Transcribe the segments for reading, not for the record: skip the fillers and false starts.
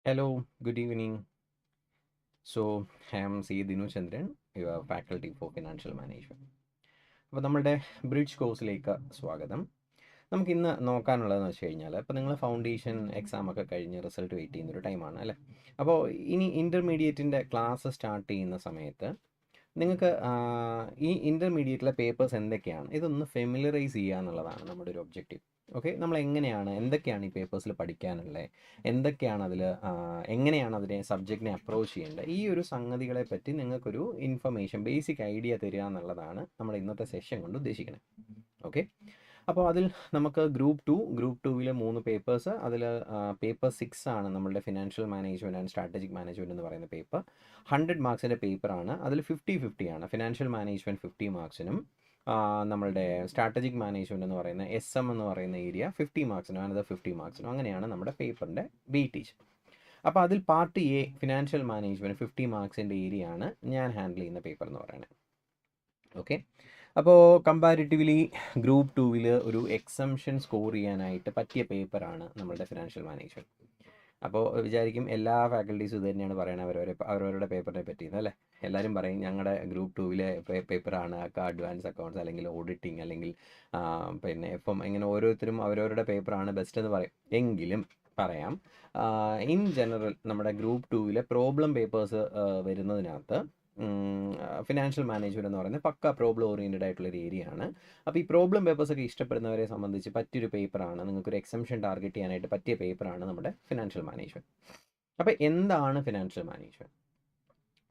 Hello, good evening. So, I am C. Dinu Chandran, your faculty for financial management. അപ്പോൾ നമ്മളുടെ bridge കോഴ്സിലേക്ക് സ്വാഗതം. നമുക്കിന്ന് നോക്കാനുള്ളതെന്ന് വെച്ച് കഴിഞ്ഞാൽ, ഇപ്പോൾ നിങ്ങൾ ഫൗണ്ടേഷൻ എക്സാം ഒക്കെ കഴിഞ്ഞ് റിസൾട്ട് വെയിറ്റ് ചെയ്യുന്നൊരു ടൈമാണ് അല്ലേ. അപ്പോൾ ഇനി ഇൻ്റർമീഡിയറ്റിൻ്റെ ക്ലാസ് സ്റ്റാർട്ട് ചെയ്യുന്ന സമയത്ത് നിങ്ങൾക്ക് ഈ ഇൻ്റർമീഡിയറ്റിലെ പേപ്പേഴ്സ് എന്തൊക്കെയാണ് ഇതൊന്ന് ഫെമിലറൈസ് ചെയ്യുക എന്നുള്ളതാണ് നമ്മുടെ ഒരു ഒബ്ജക്റ്റീവ്. ഓക്കെ, നമ്മൾ എന്തൊക്കെയാണ് ഈ പേപ്പേഴ്സിൽ പഠിക്കാനുള്ളത്, എന്തൊക്കെയാണ് അതിൽ, എങ്ങനെയാണ് അതിനെ സബ്ജക്റ്റിനെ അപ്രോച്ച് ചെയ്യേണ്ടത്, ഈ ഒരു സംഗതികളെ പറ്റി നിങ്ങൾക്കൊരു ഇൻഫർമേഷൻ, ബേസിക് ഐഡിയ തരിക എന്നുള്ളതാണ് നമ്മുടെ ഇന്നത്തെ സെഷൻ കൊണ്ട് ഉദ്ദേശിക്കുന്നത്. ഓക്കെ, അപ്പോൾ അതിൽ നമുക്ക് ഗ്രൂപ്പ് ടൂവിൽ 3 പേപ്പേഴ്സ്, അതിൽ പേപ്പർ 6 ആണ് നമ്മളുടെ financial management and strategic management എന്ന് പറയുന്ന പേപ്പർ. 100 മാർക്സിൻ്റെ പേപ്പറാണ്. അതിൽ 50-50 ആണ്. ഫിനാൻഷ്യൽ മാനേജ്മെൻറ്റ് 50 മാർക്സിനും നമ്മളുടെ സ്ട്രാറ്റജിക് മാനേജ്മെൻറ്റ് എന്ന് പറയുന്ന SM എന്ന് പറയുന്ന ഏരിയ 50 മാർക്സിനും അനദർ 50 മാർക്സിനും, അങ്ങനെയാണ് നമ്മുടെ പേപ്പറിൻ്റെ വെയിറ്റേജ്. അപ്പോൾ അതിൽ പാർട്ട് എ ഫിനാൻഷ്യൽ മാനേജ്മെൻറ്റ് 50 മാർക്സിൻ്റെ ഏരിയ ആണ് ഞാൻ ഹാൻഡിൽ ചെയ്യുന്ന പേപ്പർ എന്ന് പറയുന്നത്. ഓക്കെ, അപ്പോൾ കമ്പാരിറ്റീവ്ലി ഗ്രൂപ്പ് ടൂവിൽ ഒരു എക്സംഷൻ സ്കോർ ചെയ്യാനായിട്ട് പറ്റിയ പേപ്പറാണ് നമ്മളുടെ ഫിനാൻഷ്യൽ മാനേജ്മെൻറ്റ്. അപ്പോൾ വിചാരിക്കും എല്ലാ ഫാക്കൽറ്റീസും ഇത് തന്നെയാണ് പറയുന്നത് അവരവരുടെ പേപ്പറിനെ പറ്റിയെന്ന് അല്ലേ. എല്ലാവരും പറയും ഞങ്ങളുടെ ഗ്രൂപ്പ് ടൂവിലെ പേപ്പറാണ് അഡ്വാൻസ് അക്കൗണ്ട്സ് അല്ലെങ്കിൽ ഓഡിറ്റിംഗ് അല്ലെങ്കിൽ പിന്നെ ഇപ്പം ഇങ്ങനെ ഓരോരുത്തരും അവരവരുടെ പേപ്പറാണ് ബെസ്റ്റ് എന്ന് പറയും. എങ്കിലും പറയാം, ഇൻ ജനറൽ നമ്മുടെ ഗ്രൂപ്പ് ടൂവിലെ പ്രോബ്ലം പേപ്പേഴ്സ് വരുന്നതിനകത്ത് ഫിനാൻഷ്യൽ മാനേജ്മെൻറ്റ് എന്ന് പറയുന്നത് പക്ക പ്രോബ്ലം ഓറിയൻറ്റഡ് ആയിട്ടുള്ളൊരു ഏരിയ ആണ്. അപ്പോൾ ഈ പ്രോബ്ലം പേപ്പേഴ്സൊക്കെ ഇഷ്ടപ്പെടുന്നവരെ സംബന്ധിച്ച് പറ്റിയൊരു പേപ്പറാണ്, നിങ്ങൾക്കൊരു എക്സംഷൻ ടാർഗറ്റ് ചെയ്യാനായിട്ട് പറ്റിയ പേപ്പറാണ് നമ്മുടെ ഫിനാൻഷ്യൽ മാനേജ്മെൻറ്റ്. അപ്പോൾ എന്താണ് ഫിനാൻഷ്യൽ മാനേജ്മെൻറ്റ്?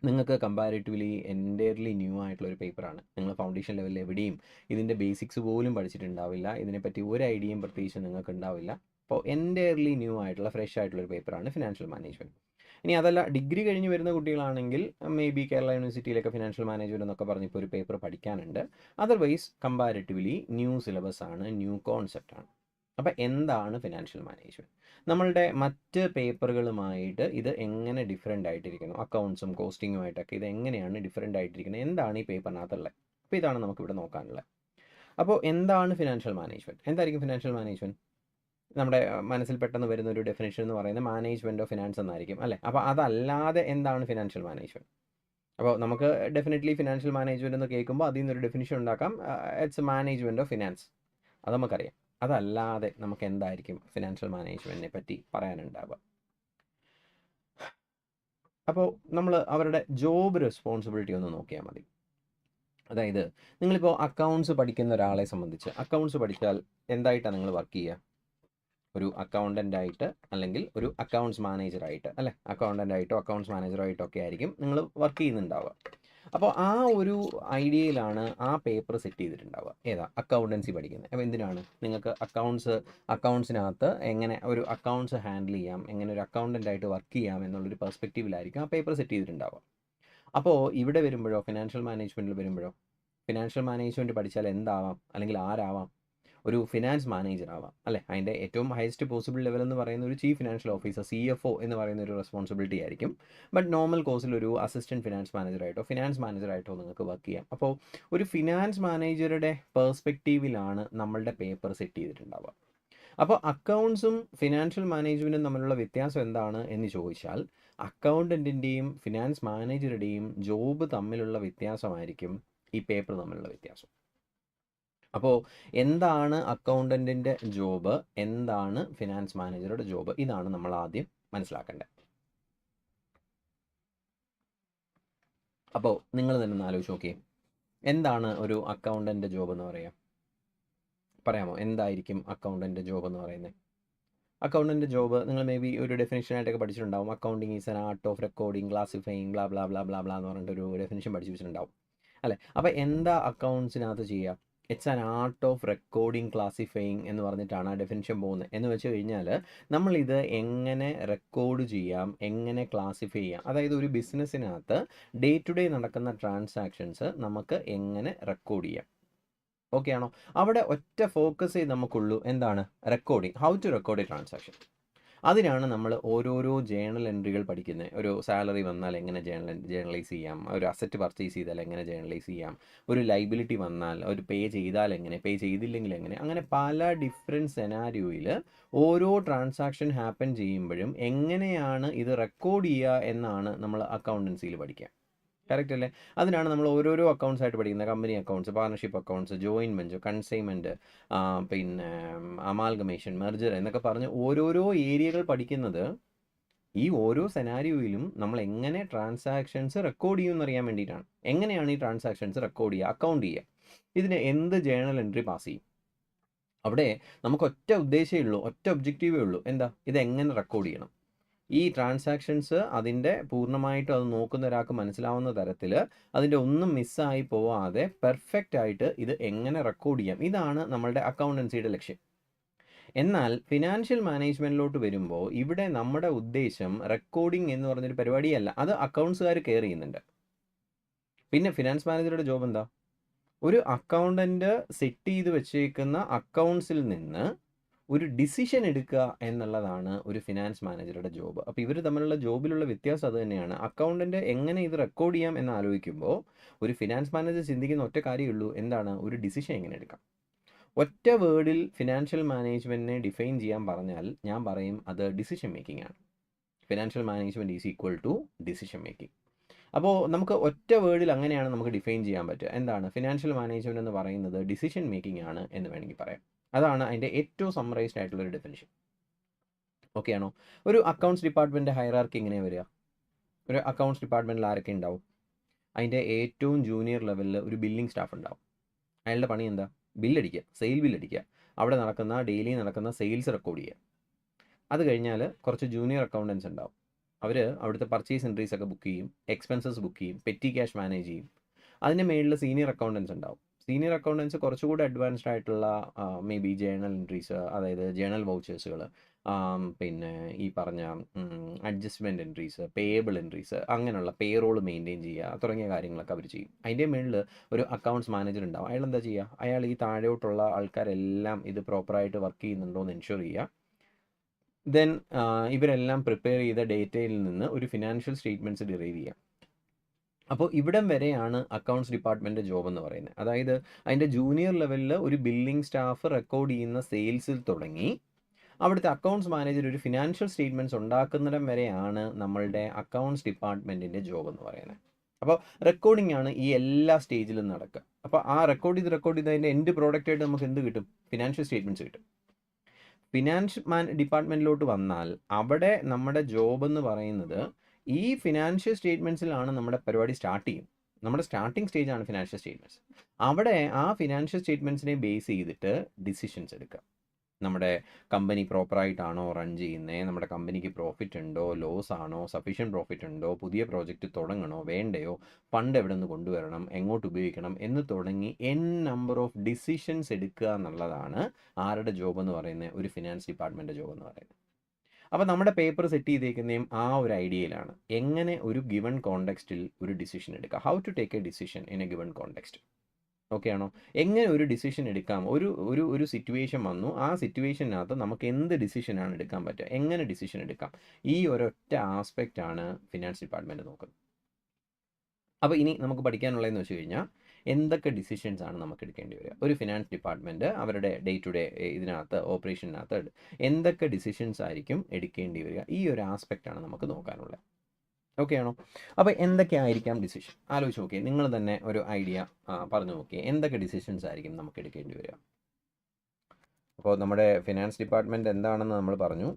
നിങ്ങൾക്ക് കമ്പാരിറ്റീവ്ലി എൻറ്റയർലി ന്യൂ ആയിട്ടുള്ളൊരു പേപ്പറാണ്. നിങ്ങൾ ഫൗണ്ടേഷൻ ലെവലിൽ എവിടെയും ഇതിൻ്റെ ബേസിക്സ് പോലും പഠിച്ചിട്ടുണ്ടാവില്ല, ഇതിനെപ്പറ്റി ഒരു ഐഡിയയും പ്രത്യേകിച്ച് നിങ്ങൾക്ക് ഉണ്ടാവില്ല. അപ്പോൾ എൻറ്റയർലി ന്യൂ ആയിട്ടുള്ള ഫ്രഷ് ആയിട്ടുള്ളൊരു പേപ്പറാണ് ഫിനാൻഷ്യൽ മാനേജ്മെൻറ്റ്. ഇനി അതല്ല, ഡിഗ്രി കഴിഞ്ഞ് വരുന്ന കുട്ടികളാണെങ്കിൽ മേ ബി കേരള യൂണിവേഴ്സിറ്റിയിലൊക്കെ ഫിനാൻഷ്യൽ മാനേജ്മെൻറ്റ് എന്നൊക്കെ പറഞ്ഞിപ്പോൾ ഒരു പേപ്പർ പഠിക്കാനുണ്ട്. അതർവൈസ് കമ്പാരിറ്റീവ്ലി ന്യൂ സിലബസ് ആണ്, ന്യൂ കോൺസെപ്റ്റ് ആണ്. അപ്പോൾ എന്താണ് ഫിനാൻഷ്യൽ മാനേജ്മെൻറ്റ്? നമ്മളുടെ മറ്റ് പേപ്പറുകളുമായിട്ട് ഇത് എങ്ങനെ ഡിഫറെൻ്റ് ആയിട്ടിരിക്കുന്നു, അക്കൗണ്ട്സും കോസ്റ്റിങ്ങുമായിട്ടൊക്കെ ഇത് എങ്ങനെയാണ് ഡിഫറെൻ്റ് ആയിട്ടിരിക്കുന്നത്, എന്താണ് ഈ പേപ്പറിനകത്തുള്ളത്? അപ്പോൾ ഇതാണ് നമുക്കിവിടെ നോക്കാനുള്ളത്. അപ്പോൾ എന്താണ് ഫിനാൻഷ്യൽ മാനേജ്മെൻറ്റ്? എന്തായിരിക്കും ഫിനാൻഷ്യൽ മാനേജ്മെൻറ്റ്? നമ്മുടെ മനസ്സിൽ പെട്ടെന്ന് വരുന്ന ഒരു ഡെഫിനേഷൻ എന്ന് പറയുന്നത് മാനേജ്മെൻറ്റ് ഓഫ് ഫിനാൻസ് എന്നായിരിക്കും അല്ലേ. അപ്പോൾ അതല്ലാതെ എന്താണ് ഫിനാൻഷ്യൽ മാനേജ്മെൻറ്റ്? അപ്പോൾ നമുക്ക് ഡെഫിനറ്റ്ലി ഫിനാൻഷ്യൽ മാനേജ്മെൻറ്റ് എന്ന് കേൾക്കുമ്പോൾ അതിൽ നിന്നൊരു ഡെഫിനിഷൻ ഉണ്ടാക്കാം, ഇറ്റ്സ് മാനേജ്മെൻറ്റ് ഓഫ് ഫിനാൻസ്, അത് നമുക്കറിയാം. അതല്ലാതെ നമുക്ക് എന്തായിരിക്കും ഫിനാൻഷ്യൽ മാനേജ്മെൻറ്റിനെ പറ്റി പറയാനുണ്ടാവുക? അപ്പോൾ നമ്മൾ അവരുടെ ജോബ് റെസ്പോൺസിബിലിറ്റി ഒന്ന് നോക്കിയാൽ മതി. അതായത് നിങ്ങളിപ്പോൾ അക്കൗണ്ട്സ് പഠിക്കുന്ന ഒരാളെ സംബന്ധിച്ച്, അക്കൗണ്ട്സ് പഠിച്ചാൽ എന്തായിട്ടാണ് നിങ്ങൾ വർക്ക് ചെയ്യുക? ഒരു അക്കൗണ്ടൻ്റ് ആയിട്ട് അല്ലെങ്കിൽ ഒരു അക്കൗണ്ട്സ് മാനേജറായിട്ട് അല്ലേ, അക്കൗണ്ടൻ്റ് അക്കൗണ്ട്സ് മാനേജറായിട്ടോ ഒക്കെ ആയിരിക്കും നിങ്ങൾ വർക്ക് ചെയ്യുന്നുണ്ടാവുക. അപ്പോൾ ആ ഒരു ഐഡിയയിലാണ് ആ പേപ്പർ സെറ്റ് ചെയ്തിട്ടുണ്ടാവുക. ഏതാ? അക്കൗണ്ടൻസി പഠിക്കുന്നത്. അപ്പോൾ എന്തിനാണ്? നിങ്ങൾക്ക് അക്കൗണ്ട്സിനകത്ത് എങ്ങനെ ഒരു അക്കൗണ്ട്സ് ഹാൻഡിൽ ചെയ്യാം, എങ്ങനെ ഒരു അക്കൗണ്ടൻ്റ് ആയിട്ട് വർക്ക് ചെയ്യാം എന്നുള്ളൊരു പെർസ്പെക്റ്റീവിലായിരിക്കും ആ പേപ്പർ സെറ്റ് ചെയ്തിട്ടുണ്ടാവുക. അപ്പോൾ ഇവിടെ വരുമ്പോഴോ, ഫിനാൻഷ്യൽ മാനേജ്മെൻറ്റിൽ വരുമ്പോഴോ, ഫിനാൻഷ്യൽ മാനേജ്മെൻറ്റ് പഠിച്ചാൽ എന്താവാം അല്ലെങ്കിൽ ആരാവാം? ഒരു ഫിനാൻസ് മാനേജർ ആവാം അല്ലേ. അതിൻ്റെ ഏറ്റവും ഹയസ്റ്റ് പോസിബിൾ ലെവൽ എന്ന് പറയുന്ന ഒരു ചീഫ് ഫിനാൻഷ്യൽ ഓഫീസർ, CFO എന്ന് പറയുന്ന ഒരു റെസ്പോൺസിബിലിറ്റി ആയിരിക്കും. ബട്ട് നോർമൽ കോഴ്സിൽ ഒരു അസിസ്റ്റൻറ്റ് ഫിനാൻസ് മാനേജറായിട്ടോ ഫിനാൻസ് മാനേജറായിട്ടോ നിങ്ങൾക്ക് വർക്ക് ചെയ്യാം. അപ്പോൾ ഒരു ഫിനാൻസ് മാനേജറുടെ പേഴ്സ്പെക്റ്റീവിലാണ് നമ്മളുടെ പേപ്പർ സെറ്റ് ചെയ്തിട്ടുണ്ടാവുക. അപ്പോൾ അക്കൗണ്ട്സും ഫിനാൻഷ്യൽ മാനേജ്മെൻറ്റും തമ്മിലുള്ള വ്യത്യാസം എന്താണ് എന്ന് ചോദിച്ചാൽ, അക്കൗണ്ടൻറ്റിൻ്റെയും ഫിനാൻസ് മാനേജറുടെയും ജോബ് തമ്മിലുള്ള വ്യത്യാസമായിരിക്കും ഈ പേപ്പർ തമ്മിലുള്ള വ്യത്യാസം. അപ്പോൾ എന്താണ് അക്കൗണ്ടൻറ്റിൻ്റെ ജോബ്, എന്താണ് ഫിനാൻസ് മാനേജറുടെ ജോബ്, ഇതാണ് നമ്മൾ ആദ്യം മനസ്സിലാക്കേണ്ടത്. അപ്പോൾ നിങ്ങൾ തന്നെ ഒന്ന് ആലോചിച്ച് നോക്കിയേ, എന്താണ് ഒരു അക്കൗണ്ടൻ്റ് ജോബ് എന്ന് പറയുക? പറയാമോ, എന്തായിരിക്കും അക്കൗണ്ടൻ്റ് ജോബ് എന്ന് പറയുന്നത്? അക്കൗണ്ടൻ്റ് ജോബ് നിങ്ങൾ മേ ബി ഒരു ഡെഫിനേഷനായിട്ടൊക്കെ പഠിച്ചിട്ടുണ്ടാവും. Accounting is an art of recording, classifying, blah blah blah blah blah എന്ന് പറഞ്ഞിട്ടൊരു ഡെഫിനേഷൻ പഠിച്ചു വെച്ചിട്ടുണ്ടാവും അല്ലേ. അപ്പോൾ എന്താ അക്കൗണ്ട്സിനകത്ത് ചെയ്യുക? It's an art of recording, classifying എന്ന് പറഞ്ഞിട്ടാണ് ആ ഡെഫിനിഷൻ പോകുന്നത്. എന്ന് വെച്ച് കഴിഞ്ഞാൽ നമ്മളിത് എങ്ങനെ റെക്കോർഡ് ചെയ്യാം, എങ്ങനെ ക്ലാസിഫൈ ചെയ്യാം, അതായത് ഒരു ബിസിനസ്സിനകത്ത് ഡേ ടു ഡേ നടക്കുന്ന ട്രാൻസാക്ഷൻസ് നമുക്ക് എങ്ങനെ റെക്കോർഡ് ചെയ്യാം. ഓക്കെ ആണോ? അവിടെ ഒറ്റ ഫോക്കസ് നമുക്കുള്ളൂ, എന്താണ്? Recording, how to record a transaction. അതിനാണ് നമ്മൾ ഓരോരോ ജേണൽ എൻട്രികൾ പഠിക്കുന്നത്. ഒരു സാലറി വന്നാൽ എങ്ങനെ ജേണലൈസ് ചെയ്യാം, ഒരു അസറ്റ് പർച്ചേസ് ചെയ്താൽ എങ്ങനെ ജേണലൈസ് ചെയ്യാം, ഒരു ലൈബിലിറ്റി വന്നാൽ, ഒരു പേ ചെയ്താൽ എങ്ങനെ, പേ ചെയ്തില്ലെങ്കിൽ എങ്ങനെ, അങ്ങനെ പല ഡിഫറെൻറ്റ് സെനാരിയോയിൽ ഓരോ ട്രാൻസാക്ഷൻ ഹാപ്പൻ ചെയ്യുമ്പോഴും എങ്ങനെയാണ് ഇത് റെക്കോർഡ് ചെയ്യുക എന്നാണ് നമ്മൾ അക്കൗണ്ടൻസിയിൽ പഠിക്കുക. കറക്റ്റ് അല്ലേ? അതിനാണ് നമ്മൾ ഓരോരോ അക്കൗണ്ട്സ് ആയിട്ട് പഠിക്കുന്നത്. Company accounts, partnership accounts, joint venture, consignment, പിന്നെ അമാൽഗമേഷൻ, മെർജർ എന്നൊക്കെ പറഞ്ഞ് ഓരോരോ ഏരിയകൾ പഠിക്കുന്നത് ഈ ഓരോ സെനാരിയോയിലും നമ്മൾ എങ്ങനെ ട്രാൻസാക്ഷൻസ് റെക്കോർഡ് ചെയ്യുമെന്നറിയാൻ വേണ്ടിയിട്ടാണ്. എങ്ങനെയാണ് ഈ ട്രാൻസാക്ഷൻസ് റെക്കോർഡ് ചെയ്യുക, അക്കൗണ്ട് ചെയ്യുക, ഇതിന് എന്ത് ജേണൽ എൻട്രി പാസ് ചെയ്യും. അവിടെ നമുക്ക് ഒറ്റ ഉദ്ദേശമേ ഉള്ളൂ, ഒറ്റ ഒബ്ജക്റ്റീവേ ഉള്ളൂ. എന്താ? ഇതെങ്ങനെ റെക്കോർഡ് ചെയ്യണം. ഈ ട്രാൻസാക്ഷൻസ് അതിൻ്റെ പൂർണ്ണമായിട്ടും അത് നോക്കുന്ന ഒരാൾക്ക് മനസ്സിലാവുന്ന തരത്തിൽ അതിൻ്റെ ഒന്നും മിസ്സായി പോവാതെ പെർഫെക്റ്റ് ആയിട്ട് ഇത് എങ്ങനെ റെക്കോർഡ് ചെയ്യാം. ഇതാണ് നമ്മളുടെ അക്കൗണ്ടൻസിയുടെ ലക്ഷ്യം. എന്നാൽ ഫിനാൻഷ്യൽ മാനേജ്മെൻറ്റിലോട്ട് വരുമ്പോൾ ഇവിടെ നമ്മുടെ ഉദ്ദേശം റെക്കോർഡിംഗ് എന്ന് പറഞ്ഞൊരു പരിപാടിയല്ല. അത് അക്കൗണ്ട്സുകാർ കെയർ ചെയ്യുന്നുണ്ട്. പിന്നെ ഫിനാൻസ് മാനേജറുടെ ജോബ് എന്താ? ഒരു അക്കൗണ്ടൻറ്റ് സെറ്റ് ചെയ്ത് വെച്ചേക്കുന്ന അക്കൗണ്ട്സിൽ നിന്ന് ഒരു ഡിസിഷൻ എടുക്കുക എന്നുള്ളതാണ് ഒരു ഫിനാൻസ് മാനേജറുടെ ജോബ്. അപ്പോൾ ഇവർ തമ്മിലുള്ള ജോബിലുള്ള വ്യത്യാസം അത് തന്നെയാണ്. അക്കൗണ്ടൻറ്റ് എങ്ങനെ ഇത് റെക്കോർഡ് ചെയ്യാം എന്ന് ആലോചിക്കുമ്പോൾ ഒരു ഫിനാൻസ് മാനേജർ ചിന്തിക്കുന്ന ഒറ്റ കാര്യമുള്ളൂ, എന്താണ്? ഒരു ഡിസിഷൻ എങ്ങനെ എടുക്കാം. ഒറ്റ വേർഡിൽ ഫിനാൻഷ്യൽ മാനേജ്മെൻറ്റിനെ ഡിഫൈൻ ചെയ്യാൻ പറഞ്ഞാൽ ഞാൻ പറയും അത് ഡിസിഷൻ മേക്കിംഗ് ആണ്. Financial management is equal to decision making. അപ്പോൾ നമുക്ക് ഒറ്റ വേർഡിൽ അങ്ങനെയാണ് നമുക്ക് ഡിഫൈൻ ചെയ്യാൻ പറ്റുക. എന്താണ്? ഫിനാൻഷ്യൽ മാനേജ്മെൻറ്റ് എന്ന് പറയുന്നത് ഡിസിഷൻ മേക്കിംഗ് ആണ് എന്ന് വേണമെങ്കിൽ പറയാം. അതാണ് അതിൻ്റെ ഏറ്റവും സമ്മറൈസ്ഡ് ആയിട്ടുള്ളൊരു ഡെഫിനിഷൻ. ഓക്കെ ആണോ? ഒരു അക്കൗണ്ട്സ് ഡിപ്പാർട്ട്മെൻറ്റ് ഹൈറാർക്കി എങ്ങനെ വരിക? ഒരു അക്കൗണ്ട്സ് ഡിപ്പാർട്ട്മെൻറ്റിൽ ആരൊക്കെ ഉണ്ടാവും? അതിൻ്റെ ഏറ്റവും ജൂനിയർ ലെവലിൽ ഒരു ബില്ലിംഗ് സ്റ്റാഫ് ഉണ്ടാവും. അയാളുടെ പണി എന്താ? ബില്ലടിക്കുക, സെയിൽ ബില്ലടിക്കുക, അവിടെ നടക്കുന്ന ഡെയിലി നടക്കുന്ന സെയിൽസ് റെക്കോർഡ് ചെയ്യുക. അത് കഴിഞ്ഞാൽ കുറച്ച് ജൂനിയർ അക്കൗണ്ടൻസ് ഉണ്ടാവും. അവർ അവിടുത്തെ പർച്ചേസ് എൻട്രീസ് ഒക്കെ ബുക്ക് ചെയ്യും, എക്സ്പെൻസസ് ബുക്ക് ചെയ്യും, പെറ്റി ക്യാഷ് മാനേജ് ചെയ്യും. അതിൻ്റെ മേളിൽ സീനിയർ അക്കൗണ്ടൻസ് ഉണ്ടാവും. സീനിയർ അക്കൗണ്ടൻസ് കുറച്ചുകൂടി അഡ്വാൻസ്ഡ് ആയിട്ടുള്ള മേ ബി ജേണൽ എൻട്രീസ്, അതായത് ജേണൽ വൗച്ചേഴ്സുകൾ, പിന്നെ ഈ പറഞ്ഞ അഡ്ജസ്റ്റ്മെൻറ്റ് എൻട്രീസ്, പേയബിൾ എൻട്രീസ്, അങ്ങനെയുള്ള പേറോൾ മെയിൻറ്റെയിൻ ചെയ്യുക തുടങ്ങിയ കാര്യങ്ങളൊക്കെ അവർ ചെയ്യും. അതിൻ്റെ മേളിൽ ഒരു അക്കൗണ്ട്സ് മാനേജർ ഉണ്ടാവും. അയാൾ എന്താ ചെയ്യുക? അയാൾ ഈ താഴോട്ടുള്ള ആൾക്കാരെല്ലാം ഇത് പ്രോപ്പറായിട്ട് വർക്ക് ചെയ്യുന്നുണ്ടോ എന്ന് എൻഷുർ ചെയ്യുക. ദെൻ ഇവരെല്ലാം പ്രിപ്പയർ ചെയ്ത ഡേറ്റയിൽ നിന്ന് ഒരു ഫിനാൻഷ്യൽ സ്റ്റേറ്റ്മെൻറ്റ്സ് ഡിറൈവ് ചെയ്യുക. അപ്പോൾ ഇവിടം വരെയാണ് അക്കൗണ്ട്സ് ഡിപ്പാർട്ട്മെൻറ്റ് ജോബ് എന്ന് പറയുന്നത്. അതായത് അതിൻ്റെ ജൂനിയർ ലെവലിൽ ഒരു ബില്ലിംഗ് സ്റ്റാഫ് റെക്കോർഡ് ചെയ്യുന്ന സെയിൽസിൽ തുടങ്ങി അവിടുത്തെ അക്കൗണ്ട്സ് മാനേജർ ഒരു ഫിനാൻഷ്യൽ സ്റ്റേറ്റ്മെൻറ്റ്സ് ഉണ്ടാക്കുന്നിടം വരെയാണ് നമ്മളുടെ അക്കൗണ്ട്സ് ഡിപ്പാർട്ട്മെൻറ്റിൻ്റെ ജോബ് എന്ന് പറയുന്നത്. അപ്പോൾ റെക്കോർഡിംഗ് ആണ് ഈ എല്ലാ സ്റ്റേജിലും നടക്കുക. അപ്പോൾ ആ റെക്കോർഡ് ചെയ്ത് അതിൻ്റെ എൻഡ് പ്രോഡക്റ്റ് ആയിട്ട് നമുക്ക് എന്ത് കിട്ടും? ഫിനാൻഷ്യൽ സ്റ്റേറ്റ്മെൻറ്റ്സ് കിട്ടും. ഫിനാൻസ് ഡിപ്പാർട്ട്മെൻറ്റിലോട്ട് വന്നാൽ അവിടെ നമ്മുടെ ജോബ് എന്ന് പറയുന്നത് ഈ ഫിനാൻഷ്യൽ സ്റ്റേറ്റ്മെൻറ്റ്സിലാണ് നമ്മുടെ പരിപാടി സ്റ്റാർട്ട് ചെയ്യും. നമ്മുടെ സ്റ്റാർട്ടിംഗ് സ്റ്റേജാണ് ഫിനാൻഷ്യൽ സ്റ്റേറ്റ്മെൻറ്റ്സ്. അവിടെ ആ ഫിനാൻഷ്യൽ സ്റ്റേറ്റ്മെൻറ്റ്സിനെ ബേസ് ചെയ്തിട്ട് ഡിസിഷൻസ് എടുക്കുക. നമ്മുടെ കമ്പനി പ്രോപ്പറായിട്ടാണോ റൺ ചെയ്യുന്നത്, നമ്മുടെ കമ്പനിക്ക് പ്രോഫിറ്റ് ഉണ്ടോ, ലോസ് ആണോ, സഫീഷ്യൻറ്റ് പ്രോഫിറ്റ് ഉണ്ടോ, പുതിയ പ്രോജക്റ്റ് തുടങ്ങണോ വേണ്ടയോ, ഫണ്ട് എവിടെ നിന്ന് കൊണ്ടുവരണം, എങ്ങോട്ട് ഉപയോഗിക്കണം എന്ന് തുടങ്ങി നമ്പർ ഓഫ് ഡിസിഷൻസ് എടുക്കുക എന്നുള്ളതാണ് ആരുടെ ജോബ് എന്ന് പറയുന്നത്? ഒരു ഫിനാൻസ് ഡിപ്പാർട്ട്മെൻറ്റ് ജോബ് എന്ന് പറയുന്നത്. അപ്പോൾ നമ്മുടെ പേപ്പർ സെറ്റ് ചെയ്തേക്കുന്നതും ആ ഒരു ഐഡിയയിലാണ്. എങ്ങനെ ഒരു ഗിവൺ കോണ്ടെക്സ്റ്റിൽ ഒരു ഡിസിഷൻ എടുക്കുക, how to take a decision in a given context. Okay ആണോ? എങ്ങനെ ഒരു ഡിസിഷൻ എടുക്കാം? ഒരു സിറ്റുവേഷൻ വന്നു, ആ സിറ്റുവേഷനകത്ത് നമുക്ക് എന്ത് ഡിസിഷനാണ് എടുക്കാൻ പറ്റുക, എങ്ങനെ ഡിസിഷൻ എടുക്കാം, ഈ ഒരൊറ്റ ആസ്പെക്റ്റ് ആണ് ഫിനാൻസ് ഡിപ്പാർട്ട്മെൻറ്റ് നോക്കുന്നത്. അപ്പോൾ ഇനി നമുക്ക് പഠിക്കാനുള്ളതെന്ന് വെച്ച് കഴിഞ്ഞാൽ എന്തൊക്കെ ഡിസിഷൻസ് ആണ് നമുക്ക് എടുക്കേണ്ടി വരിക. ഒരു ഫിനാൻസ് ഡിപ്പാർട്ട്മെൻറ്റ് അവരുടെ ഡേ ടു ഡേ ഇതിനകത്ത് ഓപ്പറേഷനകത്ത് എന്തൊക്കെ ഡിസിഷൻസ് ആയിരിക്കും എടുക്കേണ്ടി വരിക, ഈ ഒരു ആസ്പെക്റ്റാണ് നമുക്ക് നോക്കാനുള്ളത്. ഓക്കെ ആണോ? അപ്പോൾ എന്തൊക്കെയായിരിക്കാം ഡിസിഷൻ? ആലോചിച്ച് നോക്കിയേ, നിങ്ങൾ തന്നെ ഒരു ഐഡിയ പറഞ്ഞു നോക്കിയേ, എന്തൊക്കെ ഡിസിഷൻസ് ആയിരിക്കും നമുക്ക് എടുക്കേണ്ടി വരിക. അപ്പോൾ നമ്മുടെ ഫിനാൻസ് ഡിപ്പാർട്ട്മെൻറ്റ് എന്താണെന്ന് നമ്മൾ പറഞ്ഞു,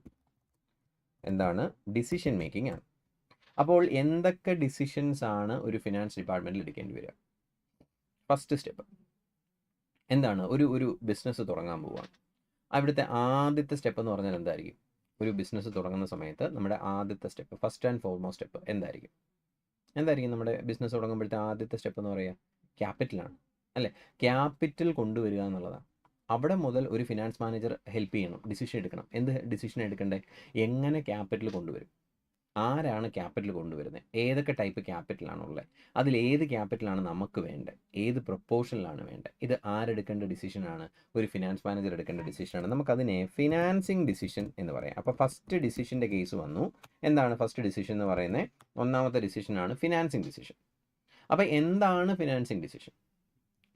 എന്താണ്? ഡിസിഷൻ മേക്കിംഗ് ആണ്. അപ്പോൾ എന്തൊക്കെ ഡിസിഷൻസ് ആണ് ഒരു ഫിനാൻസ് ഡിപ്പാർട്ട്മെൻറ്റിൽ എടുക്കേണ്ടി വരിക? ഫസ്റ്റ് സ്റ്റെപ്പ് എന്താണ്? ഒരു ബിസിനസ് തുടങ്ങാൻ പോവുകയാണ്. അവിടുത്തെ ആദ്യത്തെ സ്റ്റെപ്പ് എന്ന് പറഞ്ഞാൽ എന്തായിരിക്കും? ഒരു ബിസിനസ് തുടങ്ങുന്ന സമയത്ത് നമ്മുടെ ആദ്യത്തെ step, first and foremost step എന്തായിരിക്കും? നമ്മുടെ ബിസിനസ് തുടങ്ങുമ്പോഴത്തെ ആദ്യത്തെ സ്റ്റെപ്പ് എന്ന് പറയുക ക്യാപിറ്റലാണ്, അല്ലേ? ക്യാപിറ്റൽ കൊണ്ടുവരിക എന്നുള്ളതാണ്. അവിടെ മുതൽ ഒരു ഫിനാൻസ് മാനേജർ ഹെൽപ്പ് ചെയ്യണം, ഡിസിഷൻ എടുക്കണം. എന്ത് ഡിസിഷൻ എടുക്കണ്ടേ? എങ്ങനെ ക്യാപിറ്റൽ കൊണ്ടുവരും? ആരാണ് ക്യാപിറ്റൽ കൊണ്ടുവരുന്നത്, ഏതൊക്കെ ടൈപ്പ് ക്യാപിറ്റലാണുള്ളത്, അതിൽ ഏത് ക്യാപിറ്റലാണ് നമുക്ക് വേണ്ടത്, ഏത് പ്രൊപ്പോർഷനിലാണ് വേണ്ടത്, ഇത് ആരെടുക്കേണ്ട ഡിസിഷനാണ്? ഒരു ഫിനാൻസ് മാനേജർ എടുക്കേണ്ട ഡിസിഷനാണ്. നമുക്കതിനെ ഫിനാൻസിങ് ഡിസിഷൻ എന്ന് പറയാം. അപ്പോൾ ഫസ്റ്റ് ഡിസിഷൻ്റെ കേസ് വന്നു. എന്താണ് ഫസ്റ്റ് ഡിസിഷൻ എന്ന് പറയുന്നത്? ഒന്നാമത്തെ ഡിസിഷനാണ് ഫിനാൻസിങ് ഡിസിഷൻ. അപ്പോൾ എന്താണ് ഫിനാൻസിങ് ഡിസിഷൻ?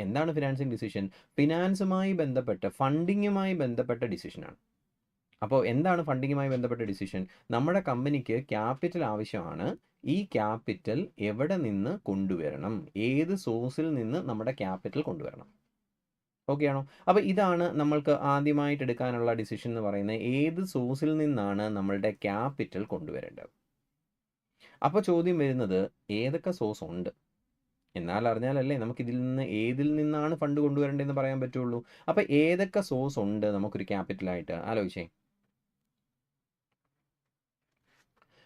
എന്താണ് ഫിനാൻസിങ് ഡിസിഷൻ? ഫിനാൻസുമായി ബന്ധപ്പെട്ട, ഫണ്ടിങ്ങുമായി ബന്ധപ്പെട്ട ഡിസിഷനാണ്. അപ്പോൾ എന്താണ് ഫണ്ടിങ്ങുമായി ബന്ധപ്പെട്ട ഡിസിഷൻ? നമ്മുടെ കമ്പനിക്ക് ക്യാപിറ്റൽ ആവശ്യമാണ്. ഈ ക്യാപിറ്റൽ എവിടെ നിന്ന് കൊണ്ടുവരണം, ഏത് സോഴ്സിൽ നിന്ന് നമ്മുടെ ക്യാപിറ്റൽ കൊണ്ടുവരണം. ഓക്കെ ആണോ? അപ്പോൾ ഇതാണ് നമ്മൾക്ക് ആദ്യമായിട്ട് എടുക്കാനുള്ള ഡിസിഷൻ എന്ന് പറയുന്നത്. ഏത് സോഴ്സിൽ നിന്നാണ് നമ്മളുടെ ക്യാപിറ്റൽ കൊണ്ടുവരേണ്ടത്? അപ്പോൾ ചോദ്യം വരുന്നത്, ഏതൊക്കെ സോഴ്സ് ഉണ്ട് എന്നാൽ അറിഞ്ഞാലല്ലേ നമുക്ക് ഏതിൽ നിന്നാണ് ഫണ്ട് കൊണ്ടുവരേണ്ടതെന്ന് പറയാൻ പറ്റുള്ളൂ. അപ്പോൾ ഏതൊക്കെ സോഴ്സ് ഉണ്ട് നമുക്കൊരു ക്യാപിറ്റലായിട്ട്? ആലോചിച്ചേ.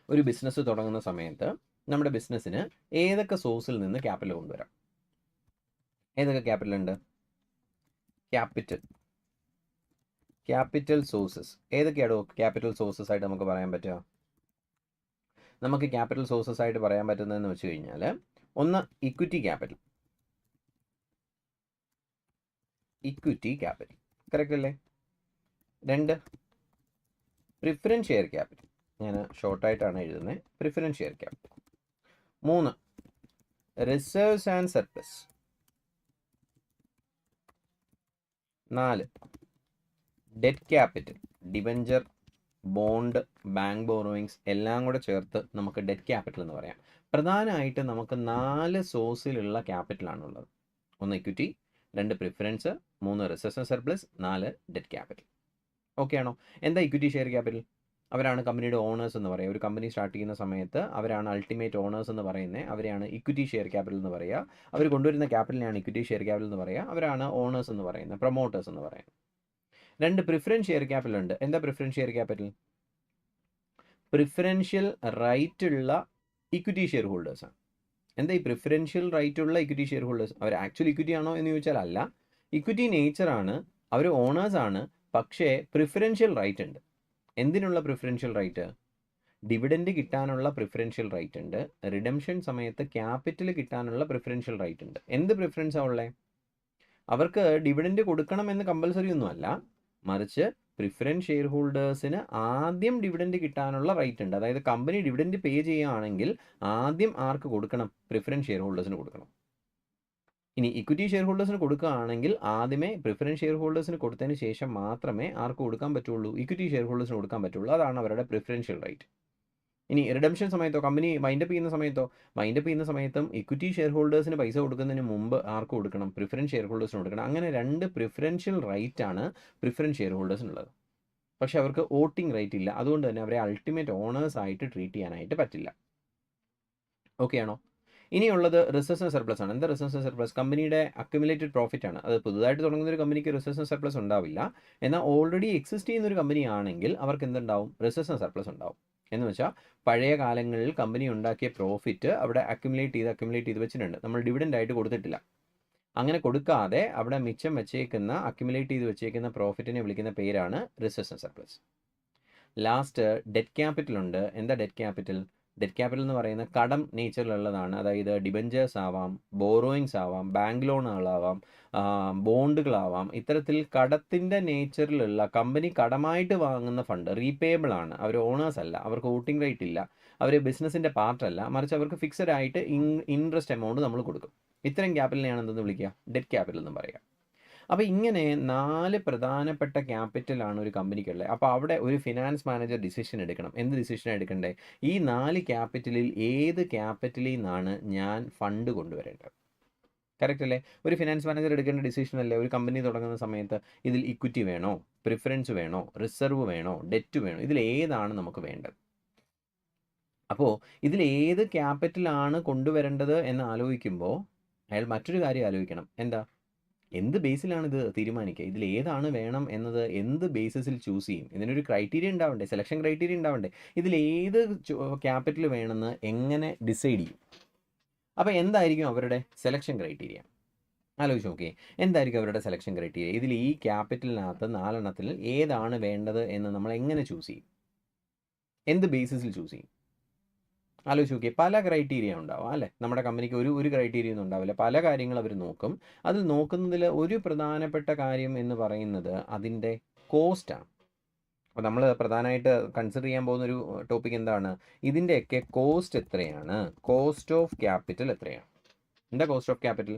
ഒരു ബിസിനസ് തുടങ്ങുന്ന സമയത്ത് നമ്മുടെ ബിസിനസ്സിന് ഏതൊക്കെ സോഴ്സിൽ നിന്ന് ക്യാപിറ്റൽ കൊണ്ടുവരാം? ഏതൊക്കെ ക്യാപിറ്റൽ ഉണ്ട്? ക്യാപിറ്റൽ സോഴ്സസ് ഏതൊക്കെയാണോ ക്യാപിറ്റൽ സോഴ്സസ് ആയിട്ട് നമുക്ക് പറയാൻ പറ്റുക? നമുക്ക് ക്യാപിറ്റൽ സോഴ്സസ് ആയിട്ട് പറയാൻ പറ്റുന്നതെന്ന് വെച്ച് കഴിഞ്ഞാൽ, ഒന്ന് ഇക്വിറ്റി ക്യാപിറ്റൽ. കറക്റ്റ് അല്ലേ? 2 പ്രിഫറൻസ് ഷെയർ ക്യാപിറ്റൽ. ഞാൻ ഷോർട്ടായിട്ടാണ് എഴുതുന്നത്. Preference share capital. 3 reserves and surplus. 4 debt capital. Debenture, bond, bank borrowings എല്ലാം കൂടെ ചേർത്ത് നമുക്ക് ഡെറ്റ് ക്യാപിറ്റൽ എന്ന് പറയാം. പ്രധാനമായിട്ട് നമുക്ക് 4 സോഴ്സിലുള്ള ക്യാപിറ്റലാണുള്ളത്. 1 equity, 2 preference, 3 reserves and surplus, 4 debt capital. Okay ആണോ? എന്താ ഇക്വിറ്റി ഷെയർ ക്യാപിറ്റൽ? അവരാണ് കമ്പനിയുടെ ഓണേഴ്സ് എന്ന് പറയുക. ഒരു കമ്പനി സ്റ്റാർട്ട് ചെയ്യുന്ന സമയത്ത് അവരാണ് അൾട്ടിമേറ്റ് ഓണേഴ്സ് എന്ന് പറയുന്നത്. അവരെയാണ് ഇക്വിറ്റി ഷെയർ ക്യാപിറ്റൽ എന്ന് പറയുക. അവർ കൊണ്ടുവരുന്ന ക്യാപിറ്റലിനെയാണ് ഇക്വിറ്റി ഷെയർ ക്യാപിറ്റൽ എന്ന് പറയുക. അവരാണ് ഓണേഴ്സ് എന്ന് പറയുന്നത്, പ്രൊമോട്ടേഴ്സ് എന്ന് പറയുന്നത്. 2 പ്രിഫറൻസ് ഷെയർ ക്യാപിറ്റൽ ഉണ്ട്. എന്താ preference share capital? Preferential right ഉള്ള ഇക്വിറ്റി ഷെയർ ഹോൾഡേഴ്സാണ്. എന്താ ഈ പ്രിഫറൻഷ്യൽ റൈറ്റ് ഉള്ള ഇക്വിറ്റി ഷെയർ ഹോൾഡേഴ്സ്? അവർ ആക്ച്വൽ ഇക്വിറ്റി ആണോ എന്ന് ചോദിച്ചാൽ അല്ല. ഇക്വിറ്റി നേച്ചറാണ്, അവർ ഓണേഴ്സാണ്, പക്ഷേ പ്രിഫറൻഷ്യൽ റൈറ്റ് ഉണ്ട്. എന്തിനുള്ള പ്രിഫറൻഷ്യൽ റൈറ്റ്? ഡിവിഡൻഡ് കിട്ടാനുള്ള പ്രിഫറൻഷ്യൽ റൈറ്റ് ഉണ്ട്. റിഡംഷൻ സമയത്ത് ക്യാപിറ്റൽ കിട്ടാനുള്ള പ്രിഫറൻഷ്യൽ റൈറ്റ് ഉണ്ട്. എന്ത് പ്രിഫറൻസാണ് ഉള്ളത്? അവർക്ക് ഡിവിഡൻഡ് കൊടുക്കണമെന്ന് കമ്പൽസറി ഒന്നുമല്ല, മറിച്ച് പ്രിഫറൻസ് ഷെയർ ഹോൾഡേഴ്സിന് ആദ്യം ഡിവിഡൻഡ് കിട്ടാനുള്ള റൈറ്റ് ഉണ്ട്. അതായത് കമ്പനി ഡിവിഡൻഡ് പേ ചെയ്യുകയാണെങ്കിൽ ആദ്യം ആർക്ക് കൊടുക്കണം? പ്രിഫറൻസ് ഷെയർ ഹോൾഡേഴ്സിന് കൊടുക്കണം. ഇനി ഇക്വിറ്റി ഷെയർ ഹോൾഡേഴ്സിന് കൊടുക്കുകയാണെങ്കിൽ ആദ്യമേ പ്രിഫറൻസ് ഷെയർ ഹോൾഡേഴ്സിന് കൊടുത്തതിന് ശേഷം മാത്രമേ ആർക്ക് കൊടുക്കാൻ പറ്റുള്ളൂ? ഇക്വിറ്റി ഷെയർ ഹോൾഡേഴ്സിന് കൊടുക്കാൻ പറ്റുള്ളൂ. അതാണ് അവരുടെ പ്രിഫറൻഷ്യൽ റൈറ്റ്. ഇനി റിഡംഷൻ സമയത്തോ, കമ്പനി വൈൻഡപ്പ് ചെയ്യുന്ന സമയത്തും ഇക്വിറ്റി ഷെയർ ഹോൾഡേഴ്സിന് പൈസ കൊടുക്കുന്നതിന് മുമ്പ് ആർക്ക് കൊടുക്കണം? പ്രിഫറൻസ് ഷെയർ ഹോൾഡേഴ്സിന് കൊടുക്കണം. അങ്ങനെ 2 പ്രിഫറൻഷ്യൽ റൈറ്റ് ആണ് പ്രിഫറൻസ് ഷെയർ ഹോൾഡേഴ്സിനുള്ളത്. പക്ഷേ അവർക്ക് വോട്ടിംഗ് റൈറ്റ് ഇല്ല. അതുകൊണ്ട് തന്നെ അവരെ അൾട്ടിമേറ്റ് ഓണേഴ്സ് ആയിട്ട് ട്രീറ്റ് ചെയ്യാനായിട്ട് പറ്റില്ല. ഓക്കെ ആണോ? ഇനിയുള്ളത് റിസർവ്സ് ആൻഡ് സർപ്ലസ് ആണ്. എന്താ റിസർവ്സ് ആൻഡ് സർപ്ലസ്? കമ്പനിയുടെ അക്യുമുലേറ്റഡ് പ്രോഫിറ്റ് ആണ്. അത് പുതുതായിട്ട് തുടങ്ങുന്ന ഒരു കമ്പനിക്ക് റിസർവ്സ് ആൻഡ് സർപ്ലസ് ഉണ്ടാവില്ല. എന്നാൽ ഓൾറെഡി എക്സിസ്റ്റ് ചെയ്യുന്ന ഒരു കമ്പനി ആണെങ്കിൽ അവർക്ക് എന്തുണ്ടാവും? റിസർവ്സ് ആൻഡ് സർപ്ലസ് ഉണ്ടാവും. എന്ന് വെച്ചാൽ പഴയ കാലങ്ങളിൽ കമ്പനി ഉണ്ടാക്കിയ പ്രോഫിറ്റ് അവിടെ അക്യുമുലേറ്റ് ചെയ്ത് വെച്ചിട്ടുണ്ട്. നമ്മൾ ഡിവിഡൻഡ് ആയിട്ട് കൊടുത്തിട്ടില്ല. അങ്ങനെ കൊടുക്കാതെ അവിടെ മിച്ചം വെച്ചേക്കുന്ന, അക്യുമുലേറ്റ് ചെയ്ത് വെച്ചേക്കുന്ന പ്രോഫിറ്റിനെ വിളിക്കുന്ന പേരാണ് reserves and surplus. Last debt capital ഉണ്ട്. എന്താ ഡെറ്റ് ക്യാപിറ്റൽ? ഡെറ്റ് ക്യാപിറ്റൽ എന്ന് പറയുന്നത് കടം നേച്ചറിലുള്ളതാണ്. അതായത് ഡിബഞ്ചേഴ്സ് ആവാം, ബോറോയിങ്സ് ആവാം, ബാങ്ക് ലോണുകളാവാം, ബോണ്ടുകളാവാം. ഇത്തരത്തിൽ കടത്തിൻ്റെ നേച്ചറിലുള്ള, കമ്പനി കടമായിട്ട് വാങ്ങുന്ന ഫണ്ട് റീപേയബിൾ ആണ്. അവർ ഓണേഴ്സ് അല്ല, അവർക്ക് വോട്ടിംഗ് റൈറ്റ് ഇല്ല, അവർ ബിസിനസ്സിൻ്റെ പാർട്ടല്ല, മറിച്ച് അവർക്ക് ഫിക്സഡ് ആയിട്ട് ഇൻട്രസ്റ്റ് എമൗണ്ട് നമ്മൾ കൊടുക്കും. ഇത്തരം ക്യാപിറ്റലിനെയാണ് എന്തെന്ന് വിളിക്കുക? ഡെറ്റ് ക്യാപിറ്റൽ എന്ന് പറയുക. അപ്പോൾ ഇങ്ങനെ 4 പ്രധാനപ്പെട്ട ക്യാപിറ്റലാണ് ഒരു കമ്പനിക്കുള്ളത്. അപ്പോൾ അവിടെ ഒരു ഫിനാൻസ് മാനേജർ ഡിസിഷൻ എടുക്കണം. എന്ത് ഡിസിഷനാണ് എടുക്കണ്ടേ? ഈ 4 ക്യാപിറ്റലിൽ ഏത് ക്യാപിറ്റലിൽ നിന്നാണ് ഞാൻ ഫണ്ട് കൊണ്ടുവരേണ്ടത്? കറക്റ്റ് അല്ലേ? ഒരു ഫിനാൻസ് മാനേജർ എടുക്കേണ്ട ഡിസിഷൻ അല്ലേ? ഒരു കമ്പനി തുടങ്ങുന്ന സമയത്ത് ഇതിൽ ഇക്വിറ്റി വേണോ, പ്രിഫറൻസ് വേണോ, റിസർവ് വേണോ, ഡെറ്റ് വേണോ, ഇതിൽ ഏതാണ് നമുക്ക് വേണ്ടത്? അപ്പോൾ ഇതിൽ ഏത് ക്യാപിറ്റലാണ് കൊണ്ടുവരേണ്ടത് എന്ന് ആലോചിക്കുമ്പോൾ അയാൾ മറ്റൊരു കാര്യം ആലോചിക്കണം. എന്താ? എന്ത് ബേസിലാണ് ഇത് തീരുമാനിക്കുക? ഇതിൽ ഏതാണ് വേണം എന്നത് എന്ത് ബേസിസിൽ ചൂസ് ചെയ്യും? ഇതിനൊരു ക്രൈറ്റീരിയ ഉണ്ടാവണ്ടേ, സെലക്ഷൻ ക്രൈറ്റീരിയ ഉണ്ടാവണ്ടേ? ഇതിൽ ഏത് ക്യാപിറ്റൽ വേണമെന്ന് എങ്ങനെ ഡിസൈഡ് ചെയ്യും? അപ്പോൾ എന്തായിരിക്കും അവരുടെ സെലക്ഷൻ ക്രൈറ്റീരിയ? ആലോചിച്ച് നോക്കിയേ, എന്തായിരിക്കും അവരുടെ സെലക്ഷൻ ക്രൈറ്റീരിയ? ഇതിൽ ഈ ക്യാപിറ്റലിനകത്ത് 4 എണ്ണത്തിൽ ഏതാണ് വേണ്ടത് എന്ന് നമ്മൾ എങ്ങനെ ചൂസ് ചെയ്യും? എന്ത് ബേസിസിൽ ചൂസ് ചെയ്യും? ആലോചിച്ച് നോക്കിയേ, പല ക്രൈറ്റീരിയ ഉണ്ടാവും അല്ലേ? നമ്മുടെ കമ്പനിക്ക് ഒരു ക്രൈറ്റീരിയ ഒന്നും ഉണ്ടാവില്ല, പല കാര്യങ്ങൾ അവർ നോക്കും. അതിൽ നോക്കുന്നതിൽ ഒരു പ്രധാനപ്പെട്ട കാര്യം എന്ന് പറയുന്നത് അതിൻ്റെ കോസ്റ്റാണ്. അപ്പോൾ നമ്മൾ പ്രധാനമായിട്ട് കൺസിഡർ ചെയ്യാൻ പോകുന്ന ഒരു ടോപ്പിക് എന്താണ്? ഇതിൻ്റെയൊക്കെ കോസ്റ്റ് എത്രയാണ്, കോസ്റ്റ് ഓഫ് ക്യാപിറ്റൽ എത്രയാണ്. എന്താ കോസ്റ്റ് ഓഫ് ക്യാപിറ്റൽ?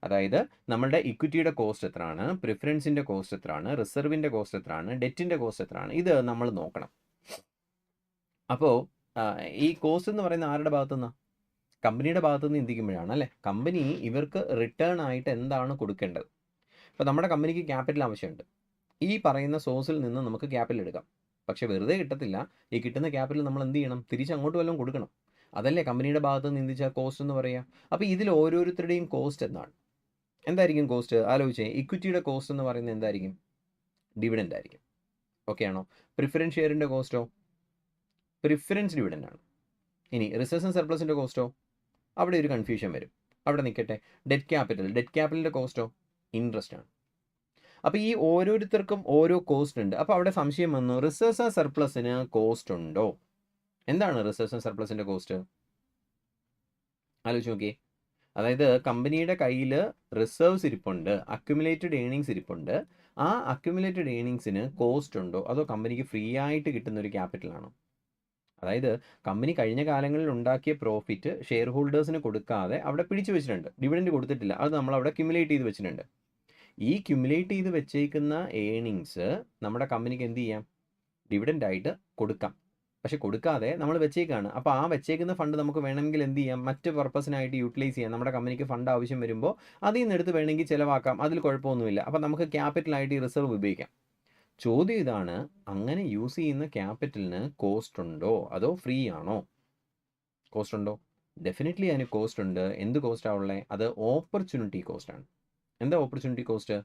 അതായത് നമ്മളുടെ ഇക്വിറ്റിയുടെ കോസ്റ്റ് എത്രയാണ്, പ്രിഫറൻസിൻ്റെ കോസ്റ്റ് എത്രയാണ്, റിസർവിൻ്റെ കോസ്റ്റ് എത്രയാണ്, ഡെറ്റിൻ്റെ കോസ്റ്റ് എത്രയാണ്, ഇത് നമ്മൾ നോക്കണം. അപ്പോൾ ഈ കോസ്റ്റ് എന്ന് പറയുന്ന ആരുടെ ഭാഗത്തു നിന്നാണ്? കമ്പനിയുടെ ഭാഗത്തു നിന്ന് ചിന്തിക്കുമ്പോഴാണ് അല്ലേ? കമ്പനി ഇവർക്ക് റിട്ടേൺ ആയിട്ട് എന്താണ് കൊടുക്കേണ്ടത്? ഇപ്പോൾ നമ്മുടെ കമ്പനിക്ക് ക്യാപിറ്റൽ ആവശ്യമുണ്ട്. ഈ പറയുന്ന സോഴ്സിൽ നിന്ന് നമുക്ക് ക്യാപിറ്റൽ എടുക്കാം. പക്ഷേ വെറുതെ കിട്ടത്തില്ല. ഈ കിട്ടുന്ന ക്യാപിറ്റൽ നമ്മൾ എന്ത് ചെയ്യണം? തിരിച്ചങ്ങോട്ട് വല്ലതും കൊടുക്കണം. അതല്ലേ കമ്പനിയുടെ ഭാഗത്ത് നിന്ന് ചിന്തിച്ചാൽ കോസ്റ്റ് എന്ന് പറയുക. അപ്പോൾ ഇതിൽ ഓരോരുത്തരുടെയും കോസ്റ്റ് എന്താണ്? എന്തായിരിക്കും കോസ്റ്റ്? ആലോചിച്ചേ. ഇക്വിറ്റിയുടെ കോസ്റ്റ് എന്ന് പറയുന്നത് എന്തായിരിക്കും? ഡിവിഡൻഡ് ആയിരിക്കും. ഓക്കെ ആണോ? പ്രിഫറൻസ് ഷെയറിൻ്റെ കോസ്റ്റോ? പ്രിഫറൻസ് ഡിവിഡൻഡ് ആണ്. ഇനി റിസർവ്സ് ആൻഡ് സർപ്ലസിൻ്റെ കോസ്റ്റോ? അവിടെ ഒരു കൺഫ്യൂഷൻ വരും. അവിടെ നിൽക്കട്ടെ. ഡെറ്റ് ക്യാപിറ്റലിൻ്റെ കോസ്റ്റോ? ഇൻട്രസ്റ്റ് ആണ്. അപ്പോൾ ഈ ഓരോരുത്തർക്കും ഓരോ കോസ്റ്റ് ഉണ്ട്. അപ്പോൾ അവിടെ സംശയം വന്നു, റിസർവ്സ് ആൻഡ് സർപ്ലസിന് കോസ്റ്റ് ഉണ്ടോ? എന്താണ് റിസർവ്സ് ആൻഡ് സർപ്ലസിൻ്റെ കോസ്റ്റ്? ആലോചിച്ച് നോക്കിയേ. അതായത് കമ്പനിയുടെ കയ്യിൽ റിസർവ്സ് ഇരിപ്പുണ്ട്, അക്യുമുലേറ്റഡ് ഏണിങ്സ് ഇരിപ്പുണ്ട്. ആ അക്യുമുലേറ്റഡ് ഏണിങ്സിന് കോസ്റ്റ് ഉണ്ടോ, അതോ കമ്പനിക്ക് ഫ്രീ ആയിട്ട് കിട്ടുന്ന ഒരു ക്യാപിറ്റലാണോ? അതായത് കമ്പനി കഴിഞ്ഞ കാലങ്ങളിൽ ഉണ്ടാക്കിയ പ്രോഫിറ്റ് ഷെയർ ഹോൾഡേഴ്സിന് കൊടുക്കാതെ അവിടെ പിടിച്ചു വെച്ചിട്ടുണ്ട്, ഡിവിഡൻഡ് കൊടുത്തിട്ടില്ല. അത് നമ്മൾ അവിടെ ക്യുമുലേറ്റ് ചെയ്ത് വെച്ചിട്ടുണ്ട്. ഈ ക്യുമുലേറ്റ് ചെയ്ത് വെച്ചേക്കുന്ന ഏണിങ്സ് നമ്മുടെ കമ്പനിക്ക് എന്ത് ചെയ്യാം? ഡിവിഡൻഡ് ആയിട്ട് കൊടുക്കാം. പക്ഷെ കൊടുക്കാതെ നമ്മൾ വെച്ചേക്കാണ്. അപ്പോൾ ആ വെച്ചേക്കുന്ന ഫണ്ട് നമുക്ക് വേണമെങ്കിൽ എന്ത് ചെയ്യാം? മറ്റ് പർപ്പസിനായിട്ട് യൂട്ടിലൈസ് ചെയ്യാം. നമ്മുടെ കമ്പനിക്ക് ഫണ്ട് ആവശ്യം വരുമ്പോൾ അതിൽ നിന്ന് എടുത്ത് വേണമെങ്കിൽ ചിലവാക്കാം. അതിൽ കുഴപ്പമൊന്നുമില്ല. അപ്പോൾ നമുക്ക് ക്യാപിറ്റലായിട്ട് ഈ റിസർവ് ഉപയോഗിക്കാം. ചോദ്യം ഇതാണ്, അങ്ങനെ യൂസ് ചെയ്യുന്ന ക്യാപിറ്റലിന് കോസ്റ്റ് ഉണ്ടോ അതോ ഫ്രീ ആണോ? കോസ്റ്റ് ഉണ്ടോ? ഡെഫിനറ്റ്ലി അതിന് കോസ്റ്റ് ഉണ്ട്. എന്ത് കോസ്റ്റാണ് ഉള്ളത്? അത് ഓപ്പർച്യൂണിറ്റി കോസ്റ്റാണ്. എന്താ ഓപ്പർച്യൂണിറ്റി കോസ്റ്റ്?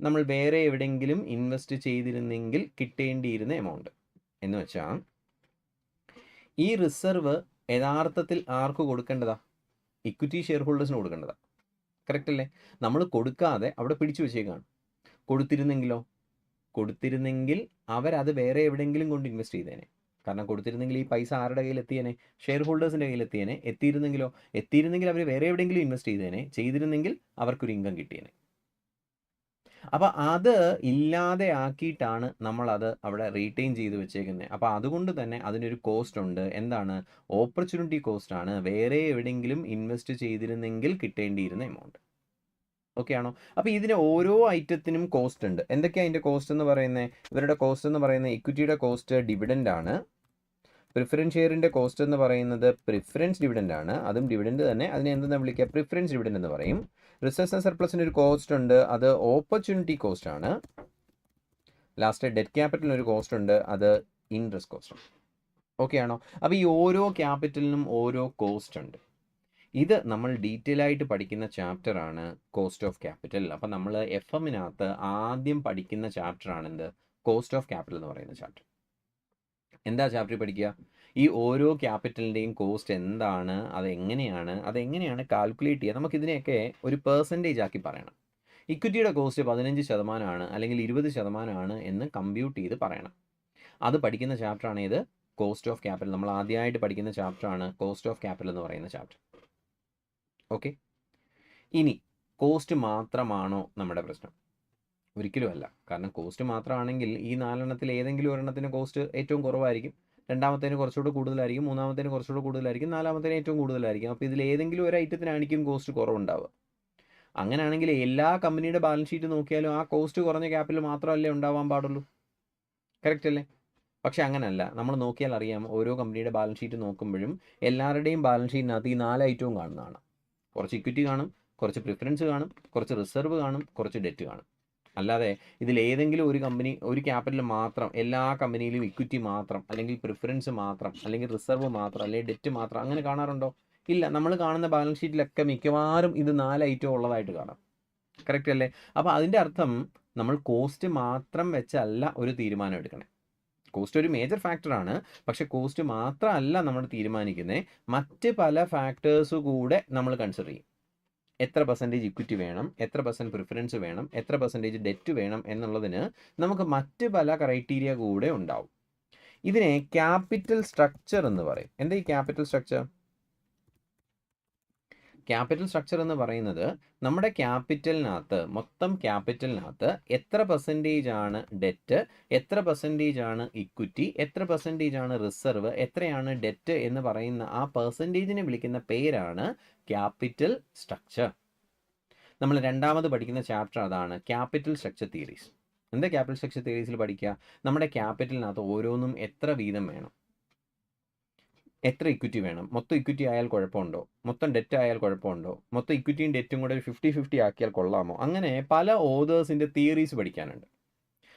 നമ്മൾ വേറെ എവിടെയെങ്കിലും ഇൻവെസ്റ്റ് ചെയ്തിരുന്നെങ്കിൽ കിട്ടേണ്ടിയിരുന്ന എമൗണ്ട് എന്ന് വെച്ചാൽ, ഈ റിസർവ് യഥാർത്ഥത്തിൽ ആർക്ക് കൊടുക്കേണ്ടതാ? ഇക്വിറ്റി ഷെയർ ഹോൾഡേഴ്സിന് കൊടുക്കേണ്ടതാ. കറക്റ്റ് അല്ലേ? നമ്മൾ കൊടുക്കാതെ അവിടെ പിടിച്ചു വെച്ചേക്കാണ്. കൊടുത്തിരുന്നെങ്കിൽ അവരത് വേറെ എവിടെയെങ്കിലും കൊണ്ട് ഇൻവെസ്റ്റ് ചെയ്തേനെ. കാരണം കൊടുത്തിരുന്നെങ്കിൽ ഈ പൈസ ആരുടെ കയ്യിൽ എത്തിയേനെ? ഷെയർ ഹോൾഡേഴ്സിൻ്റെ കയ്യിൽ എത്തിയേനെ. എത്തിയിരുന്നെങ്കിൽ അവർ വേറെ എവിടെയെങ്കിലും ഇൻവെസ്റ്റ് ചെയ്തിരുന്നെങ്കിൽ അവർക്കൊരു ഇൻകം കിട്ടിയേനെ. അപ്പോൾ അത് ഇല്ലാതെ ആക്കിയിട്ടാണ് നമ്മളത് അവിടെ റീറ്റെയിൻ ചെയ്ത് വെച്ചേക്കുന്നത്. അപ്പോൾ അതുകൊണ്ട് തന്നെ അതിനൊരു കോസ്റ്റ് ഉണ്ട്. എന്താണ്? ഓപ്പർച്യൂണിറ്റി കോസ്റ്റ് ആണ്. വേറെ എവിടെയെങ്കിലും ഇൻവെസ്റ്റ് ചെയ്തിരുന്നെങ്കിൽ കിട്ടേണ്ടിയിരുന്ന എമൗണ്ട്. ഓക്കെ ആണോ? അപ്പോൾ ഇതിന് ഓരോ ഐറ്റത്തിനും കോസ്റ്റ് ഉണ്ട്. എന്തൊക്കെയാണ് അതിൻ്റെ കോസ്റ്റ് എന്ന് പറയുന്നത്? ഇവരുടെ കോസ്റ്റ് എന്ന് പറയുന്നത് ഇക്വിറ്റിയുടെ കോസ്റ്റ് ഡിവിഡൻഡ് ആണ്. പ്രിഫറൻസ് ഷെയറിൻ്റെ കോസ്റ്റ് എന്ന് പറയുന്നത് പ്രിഫറൻസ് ഡിവിഡൻഡ് ആണ്. അതും ഡിവിഡൻഡ് തന്നെ. അതിനെ എന്തെന്ന് വിളിക്കുക? പ്രിഫറൻസ് ഡിവിഡൻഡ് എന്ന് പറയും. റിസർവ്സ് ആൻഡ് സർപ്ലസിന് ഒരു കോസ്റ്റ് ഉണ്ട്. അത് ഓപ്പർച്യൂണിറ്റി കോസ്റ്റ് ആണ്. ലാസ്റ്റ് ഡെറ്റ് ക്യാപിറ്റലിന് ഒരു കോസ്റ്റ് ഉണ്ട്. അത് ഇൻട്രസ്റ്റ് കോസ്റ്റ് ആണ്. ഓക്കെ ആണോ? അപ്പോൾ ഈ ഓരോ ക്യാപിറ്റലിനും ഓരോ കോസ്റ്റ് ഉണ്ട്. ഇത് നമ്മൾ ഡീറ്റെയിൽ ആയിട്ട് പഠിക്കുന്ന ചാപ്റ്ററാണ് കോസ്റ്റ് ഓഫ് ക്യാപിറ്റൽ. അപ്പം നമ്മൾ FM-നകത്ത് ആദ്യം പഠിക്കുന്ന ചാപ്റ്ററാണ് എന്ത്? കോസ്റ്റ് ഓഫ് ക്യാപിറ്റൽ എന്ന് പറയുന്ന ചാപ്റ്റർ. എന്താ ചാപ്റ്റർ പഠിക്കുക? ഈ ഓരോ ക്യാപിറ്റലിൻ്റെയും കോസ്റ്റ് എന്താണ്, അതെങ്ങനെയാണ് കാൽക്കുലേറ്റ് ചെയ്യുക, നമുക്കിതിനെയൊക്കെ ഒരു പെർസെൻറ്റേജ് ആക്കി പറയണം. ഇക്വിറ്റിയുടെ കോസ്റ്റ് 15% അല്ലെങ്കിൽ 20% എന്ന് കമ്പ്യൂട്ട് ചെയ്ത് പറയണം. അത് പഠിക്കുന്ന ചാപ്റ്ററാണ് ഇത് കോസ്റ്റ് ഓഫ് ക്യാപിറ്റൽ. നമ്മൾ ആദ്യമായിട്ട് പഠിക്കുന്ന ചാപ്റ്ററാണ് കോസ്റ്റ് ഓഫ് ക്യാപിറ്റൽ എന്ന് പറയുന്ന ചാപ്റ്റർ. ഓക്കെ. ഇനി കോസ്റ്റ് മാത്രമാണോ നമ്മുടെ പ്രശ്നം? ഒരിക്കലും അല്ല. കാരണം കോസ്റ്റ് മാത്രമാണെങ്കിൽ ഈ 4 ഏതെങ്കിലും ഒരെണ്ണത്തിന് കോസ്റ്റ് ഏറ്റവും കുറവായിരിക്കും, രണ്ടാമത്തേന് കുറച്ചുകൂടെ കൂടുതലായിരിക്കും, മൂന്നാമത്തേന് കുറച്ചുകൂടെ കൂടുതലായിരിക്കും, നാലാമത്തേന് ഏറ്റവും കൂടുതലായിരിക്കും. അപ്പോൾ ഇതിൽ ഏതെങ്കിലും ഒരു ഐറ്റത്തിനായിരിക്കും കോസ്റ്റ് കുറവുണ്ടാവുക. അങ്ങനെയാണെങ്കിൽ എല്ലാ കമ്പനിയുടെ ബാലൻസ് ഷീറ്റ് നോക്കിയാലും ആ കോസ്റ്റ് കുറഞ്ഞ ക്യാപിറ്റൽ മാത്രമല്ലേ ഉണ്ടാവാൻ പാടുള്ളൂ. കറക്റ്റ് അല്ലേ? പക്ഷെ അങ്ങനെയല്ല. നമ്മൾ നോക്കിയാൽ അറിയാം, ഓരോ കമ്പനിയുടെ ബാലൻസ് ഷീറ്റ് നോക്കുമ്പോഴും എല്ലാവരുടെയും ബാലൻസ് ഷീറ്റിനകത്ത് ഈ 4 ഐറ്റവും കാണുന്നതാണ്. കുറച്ച് ഇക്വിറ്റി കാണും, കുറച്ച് പ്രിഫറൻസ് കാണും, കുറച്ച് റിസർവ് കാണും, കുറച്ച് ഡെറ്റ് കാണും. അല്ലാതെ ഇതിൽ ഏതെങ്കിലും ഒരു കമ്പനി ഒരു ക്യാപിറ്റൽ മാത്രം, എല്ലാ കമ്പനിയിലും ഇക്വിറ്റി മാത്രം, അല്ലെങ്കിൽ പ്രിഫറൻസ് മാത്രം, അല്ലെങ്കിൽ റിസർവ് മാത്രം, അല്ലെങ്കിൽ ഡെറ്റ് മാത്രം അങ്ങനെ കാണാറുണ്ടോ? ഇല്ല. നമ്മൾ കാണുന്ന ബാലൻസ് ഷീറ്റിലൊക്കെ മിക്കവാറും ഇത് 4 ഐറ്റം ഉള്ളതായിട്ട് കാണാം. കറക്റ്റ് അല്ലേ? അപ്പോൾ അതിൻ്റെ അർത്ഥം നമ്മൾ കോസ്റ്റ് മാത്രം വെച്ചല്ല ഒരു തീരുമാനം എടുക്കണേ. കോസ്റ്റ് ഒരു മേജർ ഫാക്ടറാണ്. പക്ഷെ കോസ്റ്റ് മാത്രമല്ല നമ്മൾ തീരുമാനിക്കുന്നത്, മറ്റ് പല ഫാക്ടേഴ്സ് കൂടെ നമ്മൾ കൺസിഡർ ചെയ്യും. എത്ര പെർസെൻറ്റേജ് ഇക്വിറ്റി വേണം, എത്ര പെർസെൻറ്റ് പ്രിഫറൻസ് വേണം, എത്ര പെർസെൻറ്റേജ് ഡെറ്റ് വേണം എന്നുള്ളതിന് നമുക്ക് മറ്റ് പല ക്രൈറ്റീരിയ കൂടെ ഉണ്ടാവും. ഇതിനെ ക്യാപിറ്റൽ സ്ട്രക്ചർ എന്ന് പറയും. എന്താ ഈ ക്യാപിറ്റൽ സ്ട്രക്ചർ? ക്യാപിറ്റൽ സ്ട്രക്ചർ എന്ന് പറയുന്നത് നമ്മുടെ ക്യാപിറ്റലിനകത്ത്, മൊത്തം ക്യാപിറ്റലിനകത്ത് എത്ര പെർസെൻറ്റേജ് ആണ് ഡെറ്റ്, എത്ര പെർസെൻറ്റേജ് ആണ് ഇക്വിറ്റി, എത്ര പെർസെൻറ്റേജ് ആണ് റിസർവ്, എത്രയാണ് ഡെറ്റ് എന്ന് പറയുന്ന ആ പെർസെൻറ്റേജിനെ വിളിക്കുന്ന പേരാണ് ക്യാപിറ്റൽ സ്ട്രക്ചർ. നമ്മൾ രണ്ടാമത് പഠിക്കുന്ന ചാപ്റ്റർ അതാണ്, ക്യാപിറ്റൽ സ്ട്രക്ചർ തിയറീസ്. എന്താ ക്യാപിറ്റൽ സ്ട്രക്ചർ തിയറീസിൽ പഠിക്കുക? നമ്മുടെ ക്യാപിറ്റലിനകത്ത് ഓരോന്നും എത്ര വീതം വേണം, എത്ര ഇക്വിറ്റി വേണം, മൊത്തം ഇക്വിറ്റി ആയാൽ കുഴപ്പമുണ്ടോ, മൊത്തം ഡെറ്റ് ആയാൽ കുഴപ്പമുണ്ടോ, മൊത്തം ഇക്വിറ്റിയും ഡെറ്റും കൂടെ ഒരു 50-50 ആക്കിയാൽ കൊള്ളാമോ, അങ്ങനെ പല ഓതേഴ്സിൻ്റെ തിയറീസ് പഠിക്കാനുണ്ട്.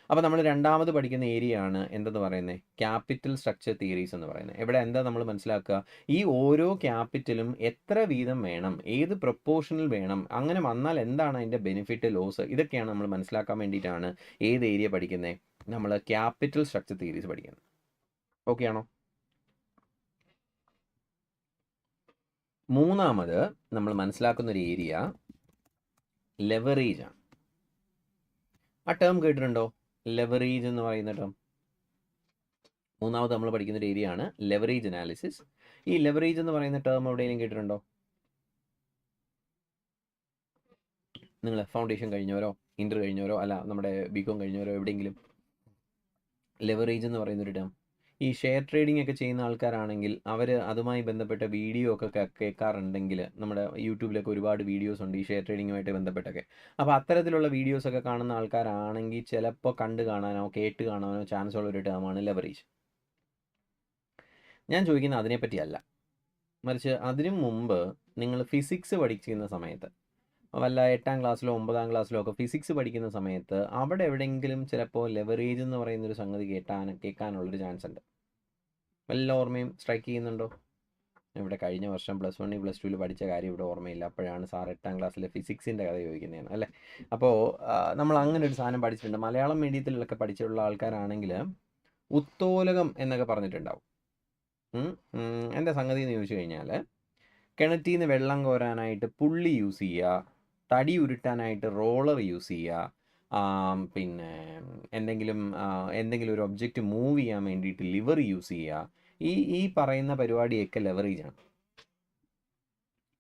അപ്പോൾ നമ്മൾ രണ്ടാമത് പഠിക്കുന്ന ഏരിയ ആണ് എന്തെന്ന് പറയുന്നത്, ക്യാപിറ്റൽ സ്ട്രക്ചർ തിയറീസ് എന്ന് പറയുന്നത്. ഇവിടെ എന്താ നമ്മൾ മനസ്സിലാക്കുക, ഈ ഓരോ ക്യാപിറ്റലും എത്ര വീതം വേണം, ഏത് പ്രൊപ്പോർഷനിൽ വേണം, അങ്ങനെ വന്നാൽ എന്താണ് അതിൻ്റെ ബെനിഫിറ്റ്, ലോസ്, ഇതൊക്കെയാണ് നമ്മൾ മനസ്സിലാക്കാൻ വേണ്ടിയിട്ടാണ് ഏത് ഏരിയ പഠിക്കുന്നത്, നമ്മൾ ക്യാപിറ്റൽ സ്ട്രക്ചർ തിയറീസ് പഠിക്കുന്നത്. ഓക്കെ ആണോ? മൂന്നാമത് നമ്മൾ മനസ്സിലാക്കുന്ന ഒരു ഏരിയ ലെവറേജ് ആണ്. ആ ടേം കേട്ടിട്ടുണ്ടോ? ലെവറേജ് എന്ന് പറയുന്ന ടേം. മൂന്നാമത് നമ്മൾ പഠിക്കുന്ന ഒരു ഏരിയ ആണ് ലെവറേജ് അനാലിസിസ്. ഈ ലെവറേജ് എന്ന് പറയുന്ന ടേം എവിടെയെങ്കിലും കേട്ടിട്ടുണ്ടോ? നിങ്ങൾ ഫൗണ്ടേഷൻ കഴിഞ്ഞവരോ, ഇന്റർ കഴിഞ്ഞവരോ, അല്ല നമ്മുടെ ബികോം കഴിഞ്ഞവരോ എവിടെയെങ്കിലും ലെവറേജ് എന്ന് പറയുന്നൊരു ടേം, ഈ ഷെയർ ട്രേഡിംഗ് ഒക്കെ ചെയ്യുന്ന ആൾക്കാരാണെങ്കിൽ അവർ അതുമായി ബന്ധപ്പെട്ട വീഡിയോ ഒക്കെ കേൾക്കാറുണ്ടെങ്കിൽ, നമ്മുടെ യൂട്യൂബിലൊക്കെ ഒരുപാട് വീഡിയോസ് ഉണ്ട് ഈ ഷെയർ ട്രേഡിങ്ങുമായിട്ട് ബന്ധപ്പെട്ടൊക്കെ. അപ്പോൾ അത്തരത്തിലുള്ള വീഡിയോസൊക്കെ കാണുന്ന ആൾക്കാരാണെങ്കിൽ ചിലപ്പോൾ കണ്ടു കാണാനോ കേട്ട് കാണാനോ ചാൻസ് ഉള്ള ഒരു ടേമാണ് ലെവറേജ്. ഞാൻ ചോദിക്കുന്നത് അതിനെപ്പറ്റിയല്ല, മറിച്ച് അതിനു മുമ്പ് നിങ്ങൾ ഫിസിക്സ് പഠിക്കുന്ന സമയത്ത്, വല്ല 8ാം ക്ലാസ്സിലോ 9ാം ക്ലാസ്സിലോ ഒക്കെ ഫിസിക്സ് പഠിക്കുന്ന സമയത്ത് അവിടെ എവിടെയെങ്കിലും ചിലപ്പോൾ ലെവറേജ് എന്ന് പറയുന്നൊരു സംഗതി കേൾക്കാനുള്ളൊരു ചാൻസ് ഉണ്ട്. വല്ല ഓർമ്മയും സ്ട്രൈക്ക് ചെയ്യുന്നുണ്ടോ? ഇവിടെ കഴിഞ്ഞ വർഷം +1 +2 പഠിച്ച കാര്യം ഇവിടെ ഓർമ്മയില്ല, അപ്പോഴാണ് സാർ 8ാം ക്ലാസ്സിലെ ഫിസിക്സിൻ്റെ കഥ ചോദിക്കുന്നതാണ് അല്ലേ. അപ്പോൾ നമ്മൾ അങ്ങനെ ഒരു സാധനം പഠിച്ചിട്ടുണ്ട്. മലയാളം മീഡിയത്തിലൊക്കെ പഠിച്ചിട്ടുള്ള ആൾക്കാരാണെങ്കിൽ ഉത്തോലകം എന്നൊക്കെ പറഞ്ഞിട്ടുണ്ടാവും. എന്താ സംഗതി എന്ന് ചോദിച്ചു കഴിഞ്ഞാൽ, കിണറ്റിൽ നിന്ന് വെള്ളം കോരാനായിട്ട് പുള്ളി യൂസ് ചെയ്യുക, തടി ഉരുട്ടാനായിട്ട് റോളർ യൂസ് ചെയ്യുക, പിന്നെ എന്തെങ്കിലും ഒരു ഒബ്ജക്റ്റ് മൂവ് ചെയ്യാൻ വേണ്ടിയിട്ട് ലിവർ യൂസ് ചെയ്യുക, ഈ പറയുന്ന പരിപാടിയൊക്കെ ലെവറേജ് ആണ്.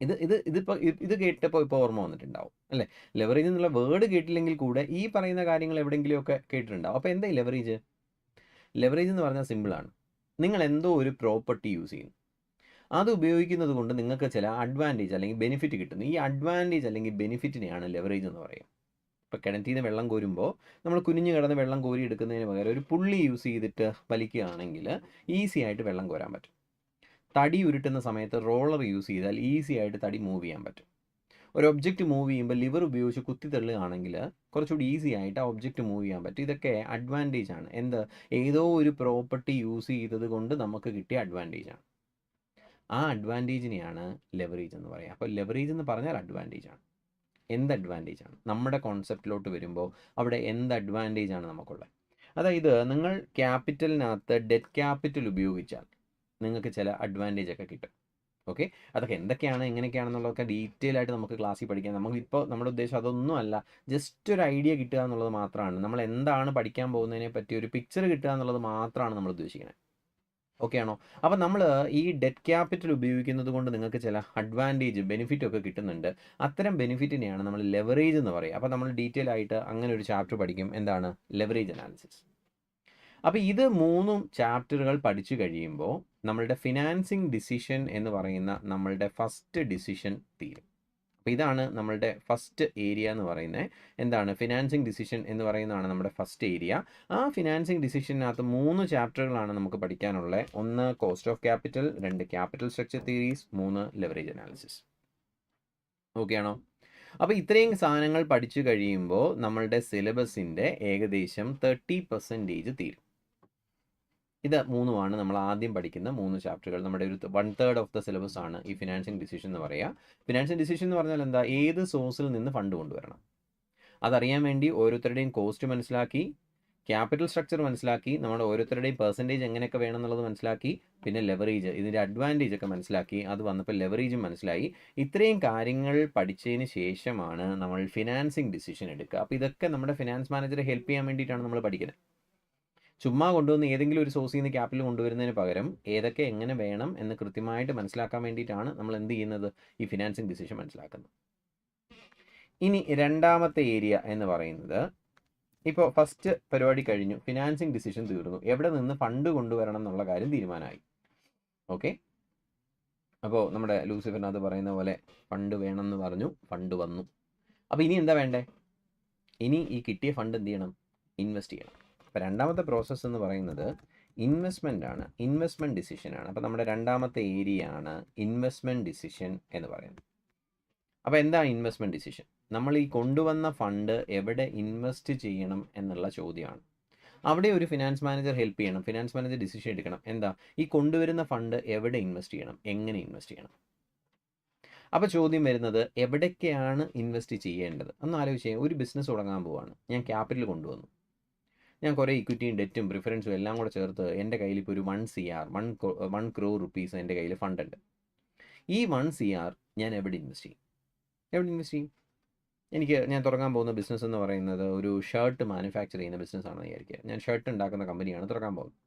ഇത് കേട്ടപ്പോൾ ഇപ്പോൾ ഓർമ്മ വന്നിട്ടുണ്ടാവും അല്ലേ. ലെവറേജ് എന്നുള്ള വേർഡ് കേട്ടില്ലെങ്കിൽ കൂടെ ഈ പറയുന്ന കാര്യങ്ങൾ എവിടെയെങ്കിലുമൊക്കെ കേട്ടിട്ടുണ്ടാവും. അപ്പോൾ എന്താ ലെവറേജ്? ലെവറേജ് എന്ന് പറഞ്ഞാൽ സിമ്പിളാണ്. നിങ്ങൾ എന്തോ ഒരു പ്രോപ്പർട്ടി യൂസ് ചെയ്യുന്നു, അത് ഉപയോഗിക്കുന്നത് കൊണ്ട് നിങ്ങൾക്ക് ചില അഡ്വാൻറ്റേജ് അല്ലെങ്കിൽ ബെനിഫിറ്റ് കിട്ടുന്നു. ഈ അഡ്വാൻറ്റേജ് അല്ലെങ്കിൽ ബെനിഫിറ്റിനെയാണ് ലെവറേജ് എന്ന് പറയുക. ഇപ്പോൾ കിണറ്റിൽ നിന്ന് വെള്ളം കോരുമ്പോൾ നമ്മൾ കുനിഞ്ഞു കിടന്ന് വെള്ളം കോരി എടുക്കുന്നതിന് പകരം ഒരു പുള്ളി യൂസ് ചെയ്തിട്ട് വലിക്കുകയാണെങ്കിൽ ഈസി ആയിട്ട് വെള്ളം കോരാൻ പറ്റും. തടി ഉരുട്ടുന്ന സമയത്ത് റോളർ യൂസ് ചെയ്താൽ ഈസി ആയിട്ട് തടി മൂവ് ചെയ്യാൻ പറ്റും. ഒരു ഒബ്ജക്റ്റ് മൂവ് ചെയ്യുമ്പോൾ ലിവർ ഉപയോഗിച്ച് കുത്തി തള്ളുകയാണെങ്കിൽ കുറച്ചുകൂടി ഈസി ആയിട്ട് ആ ഒബ്ജക്റ്റ് മൂവ് ചെയ്യാൻ പറ്റും. ഇതൊക്കെ അഡ്വാൻറ്റേജ് ആണ്. ഏതോ ഒരു പ്രോപ്പർട്ടി യൂസ് ചെയ്തത് കൊണ്ട് നമുക്ക് കിട്ടിയ അഡ്വാൻറ്റേജ് ആണ്. ആ അഡ്വാൻറ്റേജിനെയാണ് ലെവറേജ് എന്ന് പറയുക. അപ്പോൾ ലെവറേജ് എന്ന് പറഞ്ഞാൽ അഡ്വാൻറ്റേജ് ആണ്. എന്ത് അഡ്വാൻറ്റേജ് ആണ് നമ്മുടെ കോൺസെപ്റ്റിലോട്ട് വരുമ്പോൾ അവിടെ എന്ത് അഡ്വാൻറ്റേജ് ആണ് നമുക്കുള്ളത്? അതായത് നിങ്ങൾ ക്യാപിറ്റലിനകത്ത് ഡെറ്റ് ക്യാപിറ്റൽ ഉപയോഗിച്ചാൽ നിങ്ങൾക്ക് ചില അഡ്വാൻറ്റേജ് ഒക്കെ കിട്ടും. ഓക്കെ, അതൊക്കെ എന്തൊക്കെയാണ് എങ്ങനെയൊക്കെയാണെന്നുള്ളതൊക്കെ ഡീറ്റെയിൽ ആയിട്ട് നമുക്ക് ക്ലാസ്സിൽ പഠിക്കാം. നമുക്കിപ്പോൾ നമ്മുടെ ഉദ്ദേശം അതൊന്നും അല്ല, ജസ്റ്റ് ഒരു ഐഡിയ കിട്ടുക എന്നുള്ളത് മാത്രമാണ്. നമ്മൾ എന്താണ് പഠിക്കാൻ പോകുന്നതിനെ പറ്റി ഒരു പിക്ചർ കിട്ടുക എന്നുള്ളത് മാത്രമാണ് നമ്മൾ ഉദ്ദേശിക്കുന്നത്. ഓക്കെ ആണോ? അപ്പോൾ നമ്മൾ ഈ ഡെറ്റ് ക്യാപിറ്റൽ ഉപയോഗിക്കുന്നത് കൊണ്ട് നിങ്ങൾക്ക് ചില അഡ്വാൻറ്റേജ് ബെനിഫിറ്റ് ഒക്കെ കിട്ടുന്നുണ്ട്. അത്തരം ബെനിഫിറ്റിനെയാണ് നമ്മൾ ലെവറേജ് എന്ന് പറയുക. അപ്പോൾ നമ്മൾ ഡീറ്റെയിൽ ആയിട്ട് അങ്ങനെ ഒരു ചാപ്റ്റർ പഠിക്കും, എന്താണ് ലെവറേജ് അനാലിസിസ്. അപ്പോൾ ഇത് 3 ചാപ്റ്ററുകൾ പഠിച്ചു കഴിയുമ്പോൾ നമ്മളുടെ ഫിനാൻസിങ് ഡിസിഷൻ എന്ന് പറയുന്ന നമ്മളുടെ ഫസ്റ്റ് ഡിസിഷൻ തീരും. അപ്പോൾ ഇതാണ് നമ്മളുടെ ഫസ്റ്റ് ഏരിയ എന്ന് പറയുന്നത്. എന്താണ് ഫിനാൻസിങ് ഡിസിഷൻ എന്ന് പറയുന്നതാണ് നമ്മുടെ ഫസ്റ്റ് ഏരിയ. ആ ഫിനാൻസിങ് ഡിസിഷനകത്ത് 3 ചാപ്റ്ററുകളാണ് നമുക്ക് പഠിക്കാനുള്ളത്. 1 cost of capital, 2 capital structure theories, 3 leverage analysis. Okay ആണോ? അപ്പോൾ ഇത്രയും സാധനങ്ങൾ പഠിച്ചു കഴിയുമ്പോൾ നമ്മളുടെ സിലബസിൻ്റെ ഏകദേശം 30% തീരും. ഇത് 3 നമ്മൾ ആദ്യം പഠിക്കുന്ന 3 ചാപ്റ്ററുകൾ. നമ്മുടെ ഒരു 1/3 ഓഫ് ദ സിലബസ് ആണ് ഈ ഫിനാൻസിങ് ഡിസിഷൻ എന്ന് പറയുക. ഫിനാൻസിങ് ഡിസിഷൻ എന്ന് പറഞ്ഞാൽ എന്താ? ഏത് സോഴ്സിൽ നിന്ന് ഫണ്ട് കൊണ്ടുവരണം അതറിയാൻ വേണ്ടി ഓരോരുത്തരുടെയും കോസ്റ്റ് മനസ്സിലാക്കി, ക്യാപിറ്റൽ സ്ട്രക്ചർ മനസ്സിലാക്കി, നമ്മുടെ ഓരോരുത്തരുടെയും പെർസെൻറ്റേജ് എങ്ങനെയൊക്കെ വേണമെന്നുള്ളത് മനസ്സിലാക്കി, പിന്നെ ലെവറേജ്, ഇതിൻ്റെ അഡ്വാൻറ്റേജ് ഒക്കെ മനസ്സിലാക്കി, അത് വന്നപ്പോൾ ലെവറേജും മനസ്സിലായി. ഇത്രയും കാര്യങ്ങൾ പഠിച്ചതിന് ശേഷമാണ് നമ്മൾ ഫിനാൻസിങ് ഡിസിഷൻ എടുക്കുക. അപ്പോൾ ഇതൊക്കെ നമ്മുടെ ഫിനാൻസ് മാനേജറെ ഹെൽപ്പ് ചെയ്യാൻ വേണ്ടിയിട്ടാണ് നമ്മൾ പഠിക്കുന്നത്. ചുമ്മാ കൊണ്ടുവന്ന് ഏതെങ്കിലും ഒരു സോഴ്സിൽ നിന്ന് ക്യാപിറ്റൽ കൊണ്ടുവരുന്നതിന് പകരം ഏതൊക്കെ എങ്ങനെ വേണം എന്ന് കൃത്യമായിട്ട് മനസ്സിലാക്കാൻ വേണ്ടിയിട്ടാണ് നമ്മൾ എന്ത് ചെയ്യുന്നത്, ഈ ഫിനാൻസിങ് ഡിസിഷൻ മനസ്സിലാക്കുന്നത്. ഇനി രണ്ടാമത്തെ ഏരിയ എന്ന് പറയുന്നത്, ഇപ്പോൾ ഫസ്റ്റ് പരിപാടി കഴിഞ്ഞു, ഫിനാൻസിങ് ഡിസിഷൻ തീർന്നു, എവിടെ നിന്ന് ഫണ്ട് കൊണ്ടുവരണം എന്നുള്ള കാര്യം തീരുമാനമായി. ഓക്കെ, അപ്പോൾ നമ്മുടെ ലൂസിഫറിനകത്ത് പറയുന്ന പോലെ ഫണ്ട് വേണമെന്ന് പറഞ്ഞു, ഫണ്ട് വന്നു. അപ്പോൾ ഇനി എന്താ വേണ്ടേ? ഇനി ഈ കിട്ടിയ ഫണ്ട് എന്ത് ചെയ്യണം? ഇൻവെസ്റ്റ് ചെയ്യണം. അപ്പോൾ രണ്ടാമത്തെ പ്രോസസ്സ് എന്ന് പറയുന്നത് ഇൻവെസ്റ്റ്മെൻ്റ് ആണ്, ഇൻവെസ്റ്റ്മെൻറ്റ് ഡിസിഷനാണ്. അപ്പോൾ നമ്മുടെ രണ്ടാമത്തെ ഏരിയ ആണ് ഇൻവെസ്റ്റ്മെൻറ്റ് ഡിസിഷൻ എന്ന് പറയുന്നത്. അപ്പോൾ എന്താ ഇൻവെസ്റ്റ്മെൻറ്റ് ഡിസിഷൻ? നമ്മൾ ഈ കൊണ്ടുവന്ന ഫണ്ട് എവിടെ ഇൻവെസ്റ്റ് ചെയ്യണം എന്നുള്ള ചോദ്യമാണ്. അവിടെ ഒരു ഫിനാൻസ് മാനേജർ ഹെൽപ്പ് ചെയ്യണം, ഫിനാൻസ് മാനേജർ ഡിസിഷൻ എടുക്കണം. എന്താ, ഈ കൊണ്ടുവരുന്ന ഫണ്ട് എവിടെ ഇൻവെസ്റ്റ് ചെയ്യണം, എങ്ങനെ ഇൻവെസ്റ്റ് ചെയ്യണം. അപ്പോൾ ചോദ്യം വരുന്നത് എവിടേക്കാണ് ഇൻവെസ്റ്റ് ചെയ്യേണ്ടത് ഒന്ന് ആലോചിച്ചേ. ഒരു ബിസിനസ് തുടങ്ങാൻ പോവാണ്, ഞാൻ ക്യാപിറ്റൽ കൊണ്ടുവന്നു, ഞാൻ കുറേ ഇക്വിറ്റിയും ഡെറ്റും പ്രിഫറൻസും എല്ലാം കൂടെ ചേർത്ത് എൻ്റെ കയ്യിൽ ഇപ്പോൾ ഒരു 1 crore rupees എൻ്റെ കയ്യിൽ ഫണ്ടുണ്ട്. ഈ 1 crore ഞാൻ എവിടെ ഇൻവെസ്റ്റ് ചെയ്യും? ഞാൻ തുടങ്ങാൻ പോകുന്ന ബിസിനസ് എന്ന് പറയുന്നത് ഒരു ഷർട്ട് മാനുഫാക്ചർ ചെയ്യുന്ന ബിസിനസ്സാണെന്ന് വിചാരിക്കുക. ഞാൻ ഷർട്ട് ഉണ്ടാക്കുന്ന കമ്പനിയാണ് തുടങ്ങാൻ പോകുന്നത്.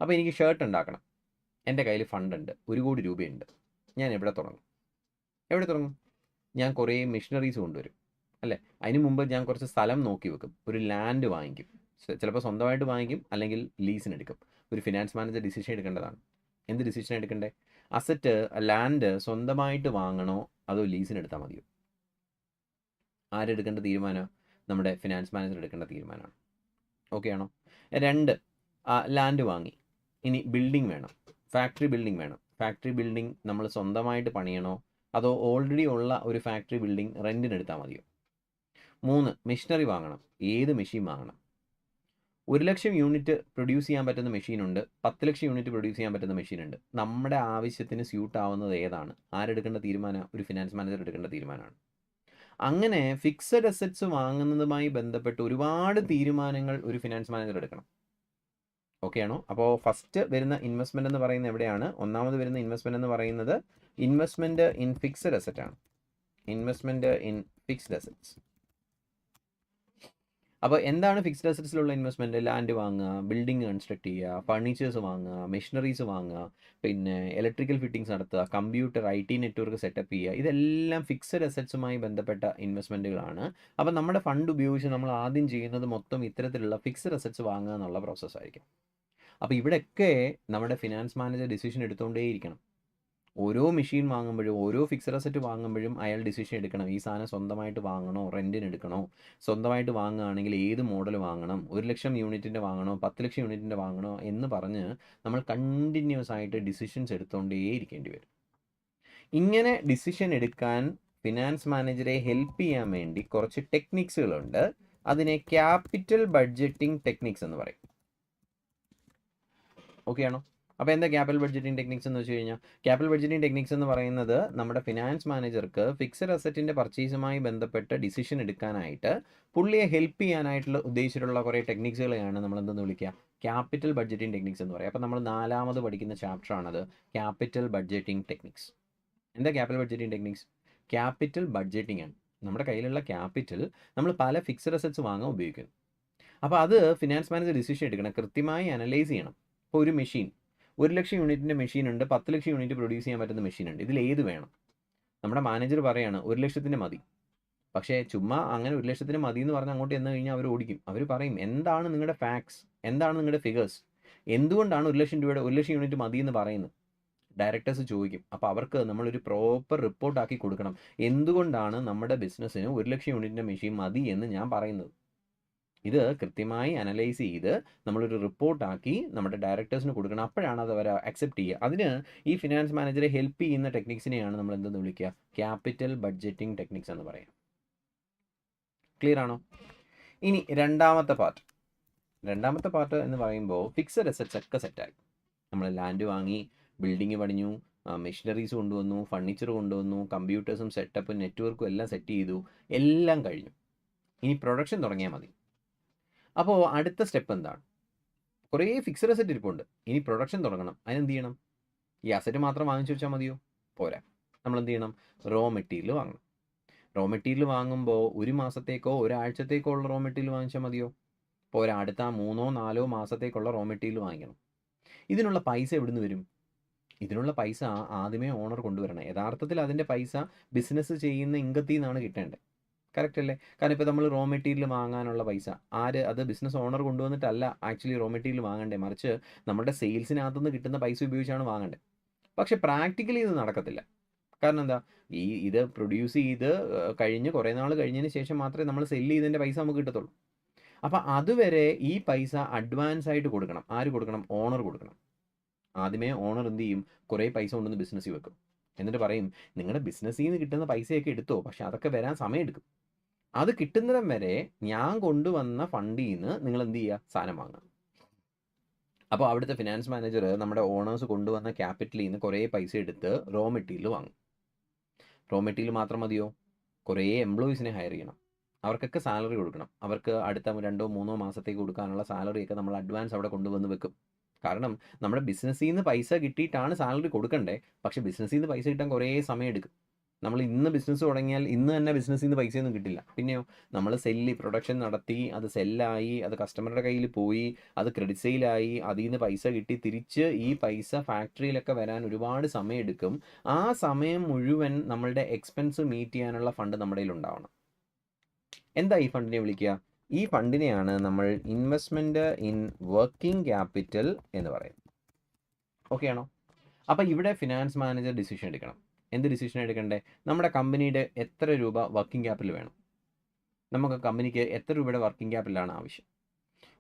അപ്പോൾ എനിക്ക് ഷർട്ട് ഉണ്ടാക്കണം, എൻ്റെ കയ്യിൽ ഫണ്ടുണ്ട്, 1 കോടി രൂപയുണ്ട്. ഞാൻ എവിടെ തുടങ്ങും? ഞാൻ കുറേ മെഷീനറീസ് കൊണ്ടുവരും അല്ലേ. അതിന് മുമ്പ് ഞാൻ കുറച്ച് സ്ഥലം നോക്കി വെക്കും, ഒരു ലാൻഡ് വാങ്ങിക്കും, ചിലപ്പോൾ സ്വന്തമായിട്ട് വാങ്ങിക്കും, അല്ലെങ്കിൽ ലീസിനെടുക്കും. ഒരു ഫിനാൻസ് മാനേജർ ഡിസിഷൻ എടുക്കേണ്ടതാണ്. എന്ത് ഡിസിഷൻ എടുക്കണ്ടേ? അസറ്റ്, ലാൻഡ് സ്വന്തമായിട്ട് വാങ്ങണോ അതോ ലീസിനെടുത്താൽ മതിയോ? ആരെടുക്കേണ്ട തീരുമാനം? നമ്മുടെ ഫിനാൻസ് മാനേജർ എടുക്കേണ്ട തീരുമാനമാണ്. ഓക്കെ ആണോ? 2, ലാൻഡ് വാങ്ങി, ഇനി ബിൽഡിംഗ് വേണം, ഫാക്ടറി ബിൽഡിംഗ് വേണം. ഫാക്ടറി ബിൽഡിംഗ് നമ്മൾ സ്വന്തമായിട്ട് പണിയണോ അതോ ഓൾറെഡി ഉള്ള ഒരു ഫാക്ടറി ബിൽഡിംഗ് റെൻറ്റിന് എടുത്താൽ മതിയോ? 3, മെഷീനറി വാങ്ങണം, ഏത് മെഷീൻ വാങ്ങണം? 1 ലക്ഷം യൂണിറ്റ് പ്രൊഡ്യൂസ് ചെയ്യാൻ പറ്റുന്ന മെഷീനുണ്ട്, 10 ലക്ഷം യൂണിറ്റ് പ്രൊഡ്യൂസ് ചെയ്യാൻ പറ്റുന്ന മെഷീനുണ്ട്. നമ്മുടെ ആവശ്യത്തിന് സ്യൂട്ട് ആവുന്നത് ഏതാണ്? ആരെടുക്കേണ്ട തീരുമാനം? ഒരു ഫിനാൻസ് മാനേജർ എടുക്കേണ്ട തീരുമാനമാണ്. അങ്ങനെ ഫിക്സഡ് അസറ്റ്സ് വാങ്ങുന്നതുമായി ബന്ധപ്പെട്ട് ഒരുപാട് തീരുമാനങ്ങൾ ഒരു ഫിനാൻസ് മാനേജർ എടുക്കണം. ഓക്കെ ആണോ? അപ്പോൾ ഫസ്റ്റ് വരുന്ന ഇൻവെസ്റ്റ്മെന്റ് എന്ന് പറയുന്നത് എവിടെയാണ്? ഒന്നാമത് വരുന്ന ഇൻവെസ്റ്റ്മെന്റ് എന്ന് പറയുന്നത് ഇൻവെസ്റ്റ്മെന്റ് ഇൻ ഫിക്സഡ് അസറ്റ് ആണ്. Investment in fixed assets. അപ്പോൾ എന്താണ് ഫിക്സ്ഡ് അസറ്റ്സിലുള്ള ഇൻവെസ്റ്റ്മെന്റ്? ലാൻഡ് വാങ്ങുക, ബിൽഡിംഗ് കൺസ്ട്രക്ട് ചെയ്യുക, ഫർണിച്ചേഴ്സ് വാങ്ങുക, മെഷീനറീസ് വാങ്ങുക, പിന്നെ ഇലക്ട്രിക്കൽ ഫിറ്റിംഗ്സ് നടത്തുക, കമ്പ്യൂട്ടർ IT നെറ്റ്വർക്ക് സെറ്റപ്പ് ചെയ്യുക. ഇതെല്ലാം ഫിക്സഡ് അസറ്റ്സുമായി ബന്ധപ്പെട്ട ഇൻവെസ്റ്റ്മെൻറ്റുകളാണ്. അപ്പോൾ നമ്മുടെ ഫണ്ട് ഉപയോഗിച്ച് നമ്മൾ ആദ്യം ചെയ്യുന്നത് മൊത്തം ഇത്തരത്തിലുള്ള ഫിക്സഡ് അസറ്റ്സ് വാങ്ങുക എന്നുള്ള പ്രോസസ്സായിരിക്കും. അപ്പോൾ ഇവിടെയൊക്കെ നമ്മുടെ ഫിനാൻസ് മാനേജർ ഡിസിഷൻ എടുത്തുകൊണ്ടേയിരിക്കണം. ഓരോ മെഷീൻ വാങ്ങുമ്പോഴും, ഓരോ ഫിക്സഡ് അസറ്റ് വാങ്ങുമ്പോഴും അയാൾ ഡിസിഷൻ എടുക്കണം. ഈ സാധനം സ്വന്തമായിട്ട് വാങ്ങണോ, റെൻറ്റിന് എടുക്കണോ? സ്വന്തമായിട്ട് വാങ്ങുകയാണെങ്കിൽ ഏത് മോഡൽ വാങ്ങണം? 1 ലക്ഷം യൂണിറ്റിൻ്റെ വാങ്ങണോ, 10 ലക്ഷം യൂണിറ്റിൻ്റെ വാങ്ങണോ എന്ന് പറഞ്ഞ് നമ്മൾ കണ്ടിന്യൂസ് ആയിട്ട് ഡിസിഷൻസ് എടുത്തുകൊണ്ടേയിരിക്കേണ്ടി വരും. ഇങ്ങനെ ഡിസിഷൻ എടുക്കാൻ ഫിനാൻസ് മാനേജറെ ഹെൽപ്പ് ചെയ്യാൻ വേണ്ടി കുറച്ച് ടെക്നിക്സുകളുണ്ട്. അതിനെ ക്യാപിറ്റൽ ബഡ്ജറ്റിംഗ് ടെക്നിക്സ് എന്ന് പറയും. ഓക്കെ ആണോ? അപ്പോൾ എന്താ ക്യാപിറ്റൽ ബഡ്ജറ്റിംഗ് ടെക്നിക്സ് എന്ന് വെച്ച് കഴിഞ്ഞാൽ, ക്യാപിറ്റൽ ബഡ്ജറ്റിംഗ് ടെക്നിക്സ് എന്ന് പറയുന്നത് നമ്മുടെ ഫിനാൻസ് മാനേജർക്ക് ഫിക്സഡ് അസറ്റിൻ്റെ പർച്ചേസുമായി ബന്ധപ്പെട്ട് ഡിസിഷൻ എടുക്കാനായിട്ട് പുള്ളിയെ ഹെൽപ്പ് ചെയ്യാനായിട്ടുള്ള ഉദ്ദേശിച്ചിട്ടുള്ള കുറേ ടെക്നിക്സുകളെയാണ് നമ്മൾ എന്തെന്ന് വിളിക്കുക? ക്യാപിറ്റൽ ബഡ്ജറ്റിംഗ് ടെക്നിക്സ് എന്ന് പറയും. അപ്പോൾ നമ്മൾ 4ാമത് പഠിക്കുന്ന ചാപ്റ്ററാണത്, ക്യാപിറ്റൽ ബഡ്ജറ്റിംഗ് ടെക്നിക്സ്. എന്താ capital budgeting techniques? Capital budgeting ആണ്. നമ്മുടെ കയ്യിലുള്ള ക്യാപിറ്റൽ നമ്മൾ പല ഫിക്സഡ് അസറ്റ്സ് വാങ്ങാൻ ഉപയോഗിക്കുന്നു. അപ്പോൾ അത് ഫിനാൻസ് മാനേജർ ഡിസിഷൻ എടുക്കണം, കൃത്യമായി അനലൈസ് ചെയ്യണം. ഇപ്പോൾ ഒരു മെഷീൻ, 1 ലക്ഷം യൂണിറ്റിൻ്റെ മെഷീനുണ്ട്, 10 ലക്ഷം യൂണിറ്റ് പ്രൊഡ്യൂസ് ചെയ്യാൻ പറ്റുന്ന മെഷീനുണ്ട്. ഇതിൽ ഏത് വേണം? നമ്മുടെ മാനേജർ പറയാണ് 1 ലക്ഷത്തിൻ്റെ മതി. പക്ഷേ ചുമ്മാ അങ്ങനെ 1 ലക്ഷത്തിന് മതി എന്ന് പറഞ്ഞ് അങ്ങോട്ട് ചെന്ന് കഴിഞ്ഞാൽ അവർ ഓടിക്കും. അവർ പറയും, എന്താണ് നിങ്ങളുടെ ഫാക്ട്സ്, എന്താണ് നിങ്ങളുടെ ഫിഗേഴ്സ്, എന്തുകൊണ്ടാണ് 1 ലക്ഷം രൂപയുടെ 1 ലക്ഷം യൂണിറ്റ് മതി എന്ന് പറയുന്നത്? ഡയറക്ടേഴ്സ് ചോദിക്കും. അപ്പോൾ അവർക്ക് നമ്മളൊരു പ്രോപ്പർ റിപ്പോർട്ടാക്കി കൊടുക്കണം, എന്തുകൊണ്ടാണ് നമ്മുടെ ബിസിനസ്സിന് 1 ലക്ഷം യൂണിറ്റിൻ്റെ മെഷീൻ മതി എന്ന് ഞാൻ പറയുന്നത്. ഇത് കൃത്യമായി അനലൈസ് ചെയ്ത് നമ്മളൊരു റിപ്പോർട്ടാക്കി നമ്മുടെ ഡയറക്ടേഴ്സിന് കൊടുക്കണം. അപ്പോഴാണ് അത് അവർ അക്സെപ്റ്റ് ചെയ്യുക. അതിന് ഈ ഫിനാൻസ് മാനേജറെ ഹെൽപ്പ് ചെയ്യുന്ന ടെക്നിക്സിനെയാണ് നമ്മൾ എന്തെന്ന് വിളിക്കുക? ക്യാപിറ്റൽ ബഡ്ജറ്റിംഗ് ടെക്നിക്സ് എന്ന് പറയാം. ക്ലിയർ ആണോ? ഇനി രണ്ടാമത്തെ പാർട്ട് എന്ന് പറയുമ്പോൾ ഫിക്സഡ് അസറ്റ്സ് ഒക്കെ സെറ്റായി. നമ്മൾ ലാൻഡ് വാങ്ങി, ബിൽഡിംഗ് പണിഞ്ഞു, മെഷീനറീസ് കൊണ്ടുവന്നു, ഫർണിച്ചർ കൊണ്ടുവന്നു, കമ്പ്യൂട്ടേഴ്സും സെറ്റപ്പും നെറ്റ്വർക്കും എല്ലാം സെറ്റ് ചെയ്തു, എല്ലാം കഴിഞ്ഞു. ഇനി പ്രൊഡക്ഷൻ തുടങ്ങിയാൽ മതി. അപ്പോൾ അടുത്ത സ്റ്റെപ്പ് എന്താണ്? കുറേ ഫിക്സഡ് അസറ്റ് ഇരിപ്പുണ്ട്, ഇനി പ്രൊഡക്ഷൻ തുടങ്ങണം. അതിനെന്ത് ചെയ്യണം? ഈ അസറ്റ് മാത്രം വാങ്ങിച്ചു വെച്ചാൽ മതിയോ? പോരാ. നമ്മൾ എന്ത് ചെയ്യണം? റോ മെറ്റീരിയൽ വാങ്ങണം. റോ മെറ്റീരിയൽ വാങ്ങുമ്പോൾ 1 മാസത്തേക്കോ 1 ആഴ്ചത്തേക്കോ ഉള്ള റോ മെറ്റീരിയൽ വാങ്ങിച്ചാൽ മതിയോ? പോരാ, അടുത്ത 3-4 മാസത്തേക്കുള്ള റോ മെറ്റീരിയൽ വാങ്ങിക്കണം. ഇതിനുള്ള പൈസ എവിടുന്ന് വരും? ഇതിനുള്ള പൈസ ആദ്യമേ ഓണർ കൊണ്ടുവരണം. യഥാർത്ഥത്തിൽ അതിൻ്റെ പൈസ ബിസിനസ് ചെയ്യുന്ന ഇൻകത്തിൽ നിന്നാണ് കിട്ടേണ്ടത്. കറക്റ്റ് അല്ലേ? കാരണം ഇപ്പോൾ നമ്മൾ റോ മെറ്റീരിയൽ വാങ്ങാനുള്ള പൈസ അത് ബിസിനസ് ഓണർ കൊണ്ടുവന്നിട്ടല്ല ആക്ച്വലി റോ മെറ്റീരിയൽ വാങ്ങണ്ടേ, മറിച്ച് നമ്മുടെ സെയിൽസിനകത്തുനിന്ന് കിട്ടുന്ന പൈസ ഉപയോഗിച്ചാണ് വാങ്ങേണ്ടത്. പക്ഷേ പ്രാക്ടിക്കലി ഇത് നടക്കത്തില്ല. കാരണം എന്താ, ഇത് പ്രൊഡ്യൂസ് ചെയ്ത് കഴിഞ്ഞ് കുറേ നാൾ കഴിഞ്ഞതിന് ശേഷം മാത്രമേ നമ്മൾ സെല്ല് ചെയ്തതിൻ്റെ പൈസ നമുക്ക് കിട്ടത്തുള്ളൂ. അപ്പോൾ അതുവരെ ഈ പൈസ അഡ്വാൻസ് ആയിട്ട് കൊടുക്കണം. ആര് കൊടുക്കണം? ഓണർ കൊടുക്കണം. ആദ്യമേ ഓണർ എന്ത് ചെയ്യും? കുറേ പൈസ കൊണ്ടുവന്ന് ബിസിനസ്സിൽ വെക്കും. എന്നിട്ട് പറയും, നിങ്ങളുടെ ബിസിനസ്സിൽ നിന്ന് കിട്ടുന്ന പൈസയൊക്കെ എടുത്തോ, പക്ഷെ അതൊക്കെ വരാൻ സമയമെടുക്കും. അത് കിട്ടുന്നിടം വരെ ഞാൻ കൊണ്ടുവന്ന ഫണ്ടിൽ നിന്ന് നിങ്ങൾ എന്ത് ചെയ്യുക? സാധനം വാങ്ങുക. അപ്പോൾ അവിടുത്തെ ഫിനാൻസ് മാനേജർ നമ്മുടെ ഓണേഴ്സ് കൊണ്ടുവന്ന ക്യാപിറ്റലിൽ നിന്ന് കുറേ പൈസ എടുത്ത് റോ മെറ്റീരിയൽ വാങ്ങും. റോ മെറ്റീരിയൽ മാത്രം മതിയോ? കുറേ എംപ്ലോയീസിനെ ഹയർ ചെയ്യണം. അവർക്കൊക്കെ സാലറി കൊടുക്കണം. അവർക്ക് അടുത്ത 2-3 മാസത്തേക്ക് കൊടുക്കാനുള്ള സാലറിയൊക്കെ നമ്മൾ അഡ്വാൻസ് അവിടെ കൊണ്ടുവന്ന് വെക്കും. കാരണം നമ്മുടെ ബിസിനസ്സിൽ നിന്ന് പൈസ കിട്ടിയിട്ടാണ് സാലറി കൊടുക്കണ്ടേ. പക്ഷേ ബിസിനസ്സിൽ നിന്ന് പൈസ കിട്ടാൻ കുറേ സമയം എടുക്കും. നമ്മൾ ഇന്ന് ബിസിനസ് തുടങ്ങിയാൽ ഇന്ന് തന്നെ ബിസിനസ്സിൽ നിന്ന് പൈസയൊന്നും കിട്ടില്ല. പിന്നെയോ, നമ്മൾ പ്രൊഡക്ഷൻ നടത്തി, അത് സെല്ലായി, അത് കസ്റ്റമറുടെ കയ്യിൽ പോയി, അത് ക്രെഡിറ്റ് സെയിലായി, അതിൽ നിന്ന് പൈസ കിട്ടി തിരിച്ച് ഈ പൈസ ഫാക്ടറിയിലൊക്കെ വരാൻ ഒരുപാട് സമയം എടുക്കും. ആ സമയം മുഴുവൻ നമ്മളുടെ എക്സ്പെൻസ് മീറ്റ് ചെയ്യാനുള്ള ഫണ്ട് നമ്മുടെ കയ്യിൽ ഉണ്ടാവണം. എന്താ ഈ ഫണ്ടിനെ വിളിക്കുക? ഈ ഫണ്ടിനെയാണ് നമ്മൾ ഇൻവെസ്റ്റ്മെൻറ്റ് ഇൻ വർക്കിംഗ് ക്യാപിറ്റൽ എന്ന് പറയും. ഓക്കെ ആണോ? അപ്പോൾ ഇവിടെ ഫിനാൻസ് മാനേജർ ഡിസിഷൻ എടുക്കണം. എന്ത് ഡിസിഷൻ എടുക്കണ്ടേ? നമ്മുടെ കമ്പനിയുടെ എത്ര രൂപ വർക്കിംഗ് ക്യാപിറ്റൽ വേണം? നമുക്ക് കമ്പനിക്ക് എത്ര രൂപയുടെ വർക്കിംഗ് ക്യാപിറ്റലാണ് ആവശ്യം?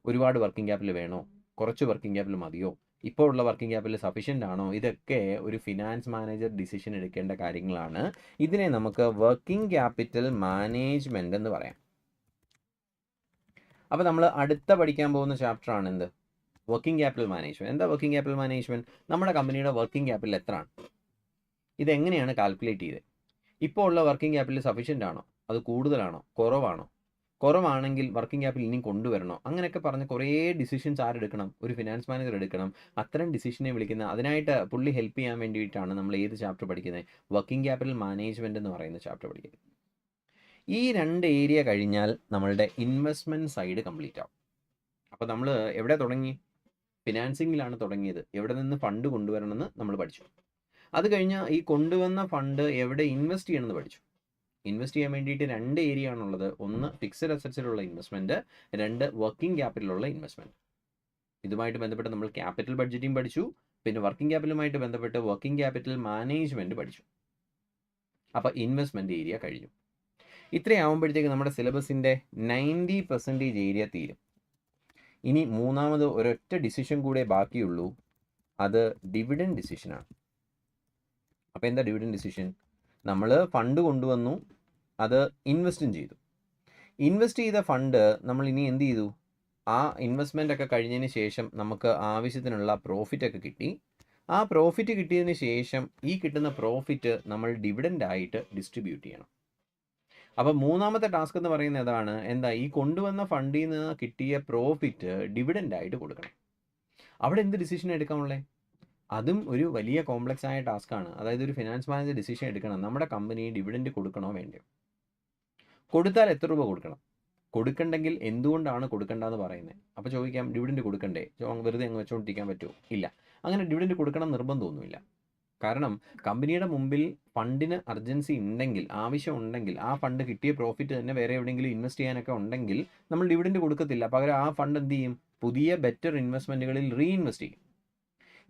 ഒരുപാട് വർക്കിംഗ് ക്യാപിറ്റൽ വേണോ? കുറച്ച് വർക്കിംഗ് ക്യാപിറ്റൽ മതിയോ? ഇപ്പോൾ ഉള്ള വർക്കിംഗ് ക്യാപിറ്റൽ സഫീഷ്യൻ്റ് ആണോ? ഇതൊക്കെ ഒരു ഫിനാൻസ് മാനേജർ ഡിസിഷൻ എടുക്കേണ്ട കാര്യങ്ങളാണ്. ഇതിനെ നമുക്ക് വർക്കിംഗ് ക്യാപിറ്റൽ മാനേജ്മെൻറ്റ് എന്ന് പറയാം. അപ്പോൾ നമ്മൾ അടുത്ത പഠിക്കാൻ പോകുന്ന ചാപ്റ്ററാണ് എന്ത്? Working capital management. എന്താ വർക്കിംഗ് ക്യാപിറ്റൽ മാനേജ്മെൻറ്റ്? നമ്മുടെ കമ്പനിയുടെ വർക്കിംഗ് ക്യാപിറ്റൽ എത്രയാണ്? ഇതെങ്ങനെയാണ് കാൽക്കുലേറ്റ് ചെയ്തത്? ഇപ്പോൾ ഉള്ള വർക്കിംഗ് ക്യാപിറ്റൽ സഫീഷ്യൻ്റ് ആണോ? അത് കൂടുതലാണോ? കുറവാണോ? കുറവാണെങ്കിൽ വർക്കിംഗ് ക്യാപിറ്റൽ ഇനിയും കൊണ്ടുവരണോ? അങ്ങനെയൊക്കെ പറഞ്ഞ് കുറേ ഡിസിഷൻസ് ആരെടുക്കണം? ഒരു ഫിനാൻസ് മാനേജർ എടുക്കണം. അത്തരം ഡിസിഷനെ വിളിക്കുന്ന, അതിനായിട്ട് പുള്ളി ഹെൽപ്പ് ചെയ്യാൻ വേണ്ടിയിട്ടാണ് നമ്മൾ ഏത് ചാപ്റ്റർ പഠിക്കുന്നത്? വർക്കിംഗ് ക്യാപിറ്റൽ മാനേജ്മെൻറ്റ് എന്ന് പറയുന്ന ചാപ്റ്റർ പഠിക്കുന്നത്. ഈ 2 ഏരിയ കഴിഞ്ഞാൽ നമ്മളുടെ ഇൻവെസ്റ്റ്മെൻറ്റ് സൈഡ് കംപ്ലീറ്റ് ആവും. അപ്പോൾ നമ്മൾ എവിടെ തുടങ്ങി? ഫിനാൻസിങ്ങിലാണ് തുടങ്ങിയത്. എവിടെ നിന്ന് ഫണ്ട് കൊണ്ടുവരണമെന്ന് നമ്മൾ പഠിച്ചു. അത് കഴിഞ്ഞാൽ ഈ കൊണ്ടുവന്ന ഫണ്ട് എവിടെ ഇൻവെസ്റ്റ് ചെയ്യണമെന്ന് പഠിച്ചു. ഇൻവെസ്റ്റ് ചെയ്യാൻ വേണ്ടിയിട്ട് 2 ഏരിയ ആണുള്ളത്. ഒന്ന് ഫിക്സഡ് അസറ്റ്സിലുള്ള ഇൻവെസ്റ്റ്മെൻറ്റ്, 2 വർക്കിംഗ് ക്യാപിറ്റലുള്ള ഇൻവെസ്റ്റ്മെൻറ്റ്. ഇതുമായിട്ട് ബന്ധപ്പെട്ട് നമ്മൾ ക്യാപിറ്റൽ ബഡ്ജറ്റിംഗ് പഠിച്ചു. പിന്നെ വർക്കിംഗ് ക്യാപിറ്റലുമായിട്ട് ബന്ധപ്പെട്ട് വർക്കിംഗ് ക്യാപിറ്റൽ മാനേജ്മെൻറ്റ് പഠിച്ചു. അപ്പോൾ ഇൻവെസ്റ്റ്മെൻറ്റ് ഏരിയ കഴിഞ്ഞു. ഇത്രയാവുമ്പോഴത്തേക്ക് നമ്മുടെ സിലബസിൻ്റെ 90% ഏരിയ തീരും. ഇനി മൂന്നാമത് ഒരൊറ്റ ഡിസിഷൻ കൂടെ ബാക്കിയുള്ളൂ. അത് ഡിവിഡൻഡ് ഡിസിഷനാണ്. അപ്പോൾ എന്താ ഡിവിഡൻഡ് ഡിസിഷൻ? നമ്മൾ ഫണ്ട് കൊണ്ടുവന്നു, അത് ഇൻവെസ്റ്റും ചെയ്തു. ഇൻവെസ്റ്റ് ചെയ്ത ഫണ്ട് നമ്മൾ ഇനി എന്ത് ചെയ്തു? ആ ഇൻവെസ്റ്റ്മെൻ്റ് ഒക്കെ കഴിഞ്ഞതിന് ശേഷം നമുക്ക് ആവശ്യത്തിനുള്ള പ്രോഫിറ്റൊക്കെ കിട്ടി. ആ പ്രോഫിറ്റ് കിട്ടിയതിന് ശേഷം ഈ കിട്ടുന്ന പ്രോഫിറ്റ് നമ്മൾ ഡിവിഡൻഡായിട്ട് ഡിസ്ട്രിബ്യൂട്ട് ചെയ്യണം. അപ്പോൾ മൂന്നാമത്തെ ടാസ്ക് എന്ന് പറയുന്നത് അതാണ്. എന്താ? ഈ കൊണ്ടുവന്ന ഫണ്ടിൽ നിന്ന് കിട്ടിയ പ്രോഫിറ്റ് ഡിവിഡൻഡായിട്ട് കൊടുക്കണം. അവിടെ എന്ത് ഡിസിഷൻ എടുക്കാമുള്ളത്? അതും ഒരു വലിയ കോംപ്ലക്സ് ആയ ടാസ്ക്കാണ്. അതായത് ഒരു ഫിനാൻസ് മാനേജർ ഡിസിഷൻ എടുക്കണം. നമ്മുടെ കമ്പനി ഡിവിഡൻഡ് കൊടുക്കണോ വേണ്ടയോ? കൊടുത്താൽ എത്ര രൂപ കൊടുക്കണം? കൊടുക്കണ്ടെങ്കിൽ എന്തുകൊണ്ടാണ് കൊടുക്കേണ്ടതെന്ന് പറയുന്നത്. അപ്പോൾ ചോദിക്കാം, ഡിവിഡൻഡ് കൊടുക്കണ്ടേ? വെറുതെ അങ്ങ് വെച്ചുകൊണ്ടിരിക്കാൻ പറ്റുമോ? ഇല്ല. അങ്ങനെ ഡിവിഡൻഡ് കൊടുക്കണം നിർബന്ധമൊന്നുമില്ല. കാരണം കമ്പനിയുടെ മുമ്പിൽ ഫണ്ടിന് അർജൻസി ഉണ്ടെങ്കിൽ, ആവശ്യമുണ്ടെങ്കിൽ, ആ ഫണ്ട് കിട്ടിയ പ്രോഫിറ്റ് തന്നെ വേറെ എവിടെയെങ്കിലും ഇൻവെസ്റ്റ് ചെയ്യാനൊക്കെ ഉണ്ടെങ്കിൽ നമ്മൾ ഡിവിഡൻഡ് കൊടുക്കത്തില്ല. പകരം ആ ഫണ്ട് എന്ത് ചെയ്യും? പുതിയ ബെറ്റർ ഇൻവെസ്റ്റ്മെൻറ്റുകളിൽ റീഇൻവെസ്റ്റ് ചെയ്യും.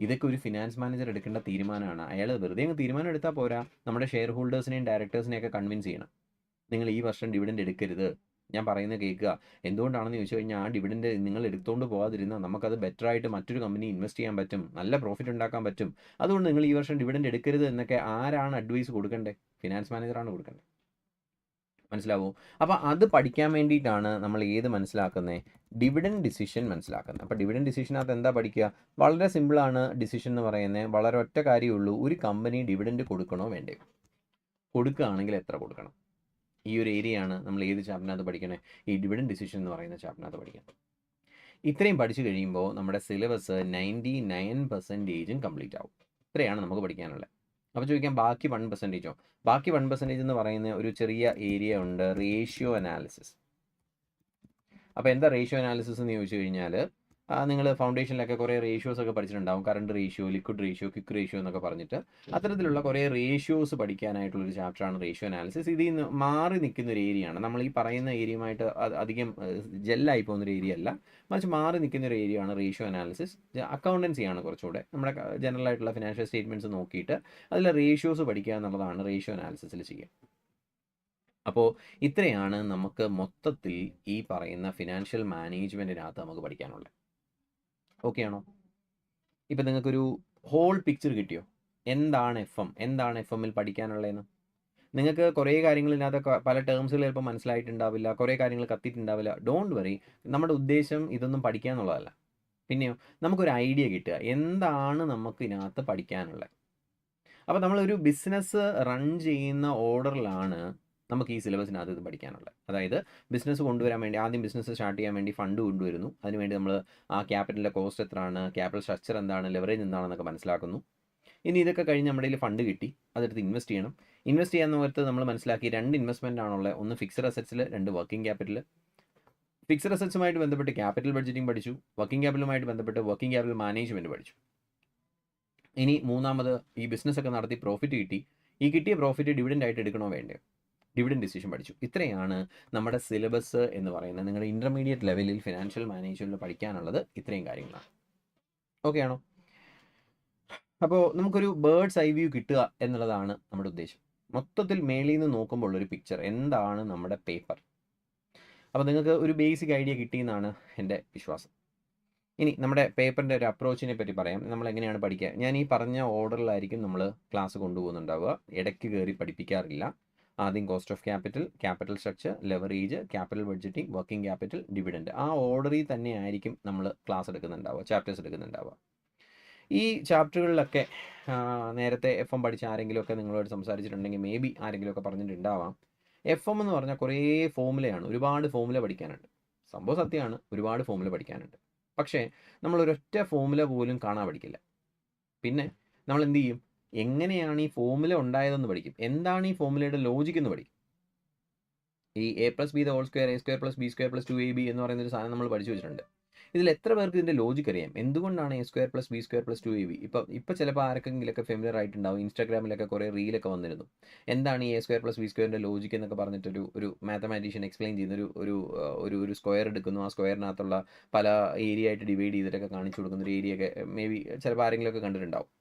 ഇതൊക്കെ ഒരു ഫിനാൻസ് മാനേജർ എടുക്കേണ്ട തീരുമാനമാണ്. അയാൾ വെറുതെ അങ്ങ് തീരുമാനം എടുത്താൽ പോരാ. നമ്മുടെ ഷെയർ ഹോൾഡേഴ്സിനെയും ഡയറക്ടേഴ്സിനെയൊക്കെ കൺവിൻസ് ചെയ്യണം. നിങ്ങൾ ഈ വർഷം ഡിവിഡൻഡ് എടുക്കരുത്, ഞാൻ പറയുന്നത് കേൾക്കുക. എന്തുകൊണ്ടാണെന്ന് ചോദിച്ചു കഴിഞ്ഞാൽ, ആ ഡിവിഡൻഡ് നിങ്ങൾ എടുത്തുകൊണ്ട് പോകാതിരുന്നാൽ നമുക്കത് ബെറ്ററായിട്ട് മറ്റൊരു കമ്പനി ഇൻവെസ്റ്റ് ചെയ്യാൻ പറ്റും, നല്ല പ്രോഫിറ്റ് ഉണ്ടാക്കാൻ പറ്റും. അതുകൊണ്ട് നിങ്ങൾ ഈ വർഷം ഡിവിഡൻഡ് എടുക്കരുത് എന്നൊക്കെ ആരാണ് അഡ്വൈസ് കൊടുക്കേണ്ടത്? ഫിനാൻസ് മാനേജറാണ് കൊടുക്കേണ്ടത്. മനസ്സിലാവോ? അപ്പോൾ അത് പഠിക്കാൻ വേണ്ടിയിട്ടാണ് നമ്മൾ ഏത് മനസ്സിലാക്കുന്നത്? ഡിവിഡൻഡ് ഡിസിഷൻ മനസ്സിലാക്കുന്നത്. അപ്പോൾ ഡിവിഡൻഡ് ഡിസിഷനകത്ത് എന്താ പഠിക്കുക? വളരെ സിമ്പിളാണ് ഡിസിഷൻ എന്ന് പറയുന്നത്. വളരെ ഒറ്റ കാര്യമേ ഉള്ളൂ. ഒരു കമ്പനി ഡിവിഡൻഡ് കൊടുക്കണോ വേണ്ടയോ? കൊടുക്കുകയാണെങ്കിൽ എത്ര കൊടുക്കണം? ഈ ഒരു ഏരിയയാണ് നമ്മൾ ഏത് ചാപ്റ്ററിനകത്ത് പഠിക്കണേ? ഈ ഡിവിഡൻഡ് ഡിസിഷൻ എന്ന് പറയുന്ന ചാപ്റ്ററിനകത്ത് പഠിക്കാം. ഇത്രയും പഠിച്ചു കഴിയുമ്പോൾ നമ്മുടെ സിലബസ് 99% കംപ്ലീറ്റ് ആവും. ഇത്രയാണ് നമുക്ക് പഠിക്കാനുള്ളത്. അപ്പോൾ ചോദിക്കാം, ബാക്കി 1%ഓ? ബാക്കി 1% എന്ന് പറയുന്ന ഒരു ചെറിയ ഏരിയ ഉണ്ട്, റേഷ്യോ അനാലിസിസ്. അപ്പോൾ എന്താ റേഷ്യോ അനാലിസിസ് എന്ന് ചോദിച്ചു കഴിഞ്ഞാൽ, നിങ്ങൾ ഫൗണ്ടേഷനിലൊക്കെ കുറേ റേഷ്യോസ് ഒക്കെ പഠിച്ചിട്ടുണ്ടാവും. Current ratio, liquid ratio, quick ratio എന്നൊക്കെ പറഞ്ഞിട്ട് അത്തരത്തിലുള്ള കുറേ റേഷ്യോസ് പഠിക്കാനായിട്ടുള്ളൊരു ചാപ്റ്ററാണ് റേഷ്യോ അനാലിസിസ്. ഇതിൽ നിന്ന് മാറി നിൽക്കുന്ന ഒരു ഏരിയയാണ്. നമ്മൾ ഈ പറയുന്ന ഏരിയയുമായിട്ട് അധികം ജെല്ലായി പോകുന്നൊരു ഏരിയ അല്ല, മറിച്ച് മാറി നിൽക്കുന്ന ഒരു ഏരിയയാണ് റേഷ്യോ അനാലിസിസ്. അക്കൗണ്ടൻസിയാണ് കുറച്ചുകൂടെ. നമ്മുടെ ജനറൽ ആയിട്ടുള്ള ഫിനാൻഷ്യൽ സ്റ്റേറ്റ്മെൻറ്റ്സ് നോക്കിയിട്ട് അതിൽ റേഷ്യോസ് പഠിക്കുക എന്നുള്ളതാണ് റേഷ്യോ അനാലിസിസിൽ ചെയ്യുക. അപ്പോൾ ഇത്രയാണ് നമുക്ക് മൊത്തത്തിൽ ഈ പറയുന്ന ഫിനാൻഷ്യൽ മാനേജ്മെൻറ്റിനകത്ത് നമുക്ക് പഠിക്കാനുള്ളത്. ഓക്കെ ആണോ? ഇപ്പം നിങ്ങൾക്കൊരു ഹോൾ പിക്ചർ കിട്ടിയോ? എന്താണ് എഫ് എം, എന്താണ് എഫ് എമ്മിൽ പഠിക്കാനുള്ളതെന്ന്? നിങ്ങൾക്ക് കുറേ കാര്യങ്ങൾ ഇതിനകത്ത് പല ടേംസുകൾ ചിലപ്പോൾ മനസ്സിലായിട്ടുണ്ടാവില്ല, കുറേ കാര്യങ്ങൾ കത്തിയിട്ടുണ്ടാവില്ല. ഡോണ്ട് വറി, നമ്മുടെ ഉദ്ദേശം ഇതൊന്നും പഠിക്കുക എന്നുള്ളതല്ല. പിന്നെയോ നമുക്കൊരു ഐഡിയ കിട്ടുക എന്താണ് നമുക്ക് ഇതിനകത്ത് പഠിക്കാനുള്ളത്. അപ്പോൾ നമ്മളൊരു ബിസിനസ് റൺ ചെയ്യുന്ന ഓർഡറിലാണ് നമുക്ക് ഈ സിലബസിനകത്ത് ഇത് പഠിക്കാനുള്ളത്. അതായത് ബിസിനസ് കൊണ്ടുവരാൻ വേണ്ടി, ആദ്യം ബിസിനസ് സ്റ്റാർട്ട് ചെയ്യാൻ വേണ്ടി ഫണ്ട് കൊണ്ടുവരുന്നു. അതിനുവേണ്ടി നമ്മൾ ആ ക്യാപിറ്റലിൻ്റെ കോസ്റ്റ് എത്രയാണ്, ക്യാപിറ്റൽ സ്ട്രക്ചർ എന്താണ്, ലെവറേജ് എന്താണെന്നൊക്കെ മനസ്സിലാക്കുന്നു. ഇനി ഇതൊക്കെ കഴിഞ്ഞ് നമ്മുടെ കയ്യിൽ ഫണ്ട് കിട്ടി, അതെടുത്ത് ഇൻവെസ്റ്റ് ചെയ്യണം. ഇൻവെസ്റ്റ് ചെയ്യാൻ നേരത്ത് നമ്മൾ മനസ്സിലാക്കി 2 ഇൻവെസ്റ്റ്മെൻ്റ് ആണുള്ളത്. ഒന്ന് ഫിക്സഡ് അസറ്റ്സിൽ, 2 വർക്കിംഗ് ക്യാപിറ്റൽ. ഫിക്സഡ് അസറ്റ്സുമായിട്ട് ബന്ധപ്പെട്ട് ക്യാപിറ്റൽ ബഡ്ജറ്റിംഗ് പഠിച്ചു. വർക്കിംഗ് ക്യാപിറ്റലുമായിട്ട് ബന്ധപ്പെട്ട് വർക്കിംഗ് ക്യാപിറ്റൽ മാനേജ്മെൻറ്റ് പഠിച്ചു. ഇനി മൂന്നാമത് ഈ ബിസിനസ്സൊക്കെ നടത്തി പ്രോഫിറ്റ് കിട്ടി. ഈ കിട്ടിയ പ്രോഫിറ്റ് ഡിവിഡൻ്റ് ആയിട്ട് എടുക്കണോ വേണ്ടയോ, ഡിവിഡൻഡ് ഡിസിഷൻ പഠിച്ചു. ഇത്രയാണ് നമ്മുടെ സിലബസ് എന്ന് പറയുന്നത്. നിങ്ങളുടെ ഇൻ്റർമീഡിയറ്റ് ലെവലിൽ ഫിനാൻഷ്യൽ മാനേജ്മെൻറ്റിൽ പഠിക്കാനുള്ളത് ഇത്രയും കാര്യങ്ങളാണ്. ഓക്കെ ആണോ? അപ്പോൾ നമുക്കൊരു ബേർഡ്സ് ഐ വ്യൂ കിട്ടുക എന്നുള്ളതാണ് നമ്മുടെ ഉദ്ദേശം. മൊത്തത്തിൽ മേളിൽ നിന്ന് നോക്കുമ്പോൾ ഉള്ളൊരു പിക്ചർ, എന്താണ് നമ്മുടെ പേപ്പർ. അപ്പോൾ നിങ്ങൾക്ക് ഒരു ബേസിക് ഐഡിയ കിട്ടിയെന്നാണ് എൻ്റെ വിശ്വാസം. ഇനി നമ്മുടെ പേപ്പറിൻ്റെ ഒരു അപ്രോച്ചിനെ പറ്റി പറയാം. നമ്മൾ എങ്ങനെയാണ് പഠിക്കുക? ഞാൻ ഈ പറഞ്ഞ ഓർഡറിലായിരിക്കും നമ്മൾ ക്ലാസ് കൊണ്ടുപോകുന്നുണ്ടാവുക. ഇടയ്ക്ക് കയറി പഠിപ്പിക്കാറില്ല. ആദ്യം cost of capital, capital structure, leverage, capital budgeting, working capital, dividend. ആ ഓർഡറിൽ തന്നെ ആയിരിക്കും നമ്മൾ ക്ലാസ് എടുക്കുന്നുണ്ടാവുക, ചാപ്റ്റേഴ്സ് എടുക്കുന്നുണ്ടാവുക. ഈ ചാപ്റ്ററുകളിലൊക്കെ നേരത്തെ എഫ് എം പഠിച്ച ആരെങ്കിലുമൊക്കെ നിങ്ങളോട് സംസാരിച്ചിട്ടുണ്ടെങ്കിൽ മേ ബി ആരെങ്കിലുമൊക്കെ പറഞ്ഞിട്ടുണ്ടാവാം. എഫ് എം എന്ന് പറഞ്ഞാൽ കുറേ ഫോമുലയാണ്, ഒരുപാട് ഫോമുല പഠിക്കാനുണ്ട്. സംഭവം സത്യമാണ്, ഒരുപാട് ഫോമുല പഠിക്കാനുണ്ട്. പക്ഷേ നമ്മളൊരൊറ്റ ഫോമുല പോലും കാണാൻ പഠിക്കില്ല. പിന്നെ നമ്മൾ എന്ത് ചെയ്യും? എങ്ങനെയാണ് ഈ ഫോമുല ഉണ്ടായതെന്ന് പഠിക്കും. എന്താണ് ഈ ഫോമുലയുടെ ലോജിക് എന്ന് പഠിക്കും. ഈ A plus B the whole square, A square plus B square plus 2ab എന്ന് പറയുന്ന ഒരു സാധനം നമ്മൾ പഠിച്ചു വെച്ചിട്ടുണ്ട്. ഇതിൽ എത്ര പേർക്ക് ഇതിൻ്റെ ലോജിക് അറിയാം? എന്തുകൊണ്ടാണ് A square plus B square plus 2ab? ഇപ്പോൾ ചിലപ്പോൾ ആർക്കെങ്കിലൊക്കെ ഫെമിലിയർ ആയിട്ടുണ്ടാവും. ഇൻസ്റ്റാഗ്രാമിലൊക്കെ കുറേ റീലൊക്കെ വന്നിരുന്നു. എന്താണ് ഈ എ സ്ക്വയർ പ്ലസ് ബി സ്ക്വയറിൻ്റെ ലോജിക് എന്നൊക്കെ പറഞ്ഞിട്ടൊരു ഒരു മാത്തമാറ്റീഷ്യൻ എക്സ്പ്ലെയിൻ ചെയ്യുന്ന ഒരു സ്ക്വയർ എടുക്കുന്നു. ആ സ്ക്വയറിനകത്തുള്ള പല ഏരിയ ആയിട്ട് ഡിവൈഡ് ചെയ്തിട്ടൊക്കെ കാണിച്ചു കൊടുക്കുന്ന ഒരു ഏരിയ ഒക്കെ മേ ബി ചിലപ്പോൾ ആരെങ്കിലുമൊക്കെ കണ്ടിട്ടുണ്ടാവും.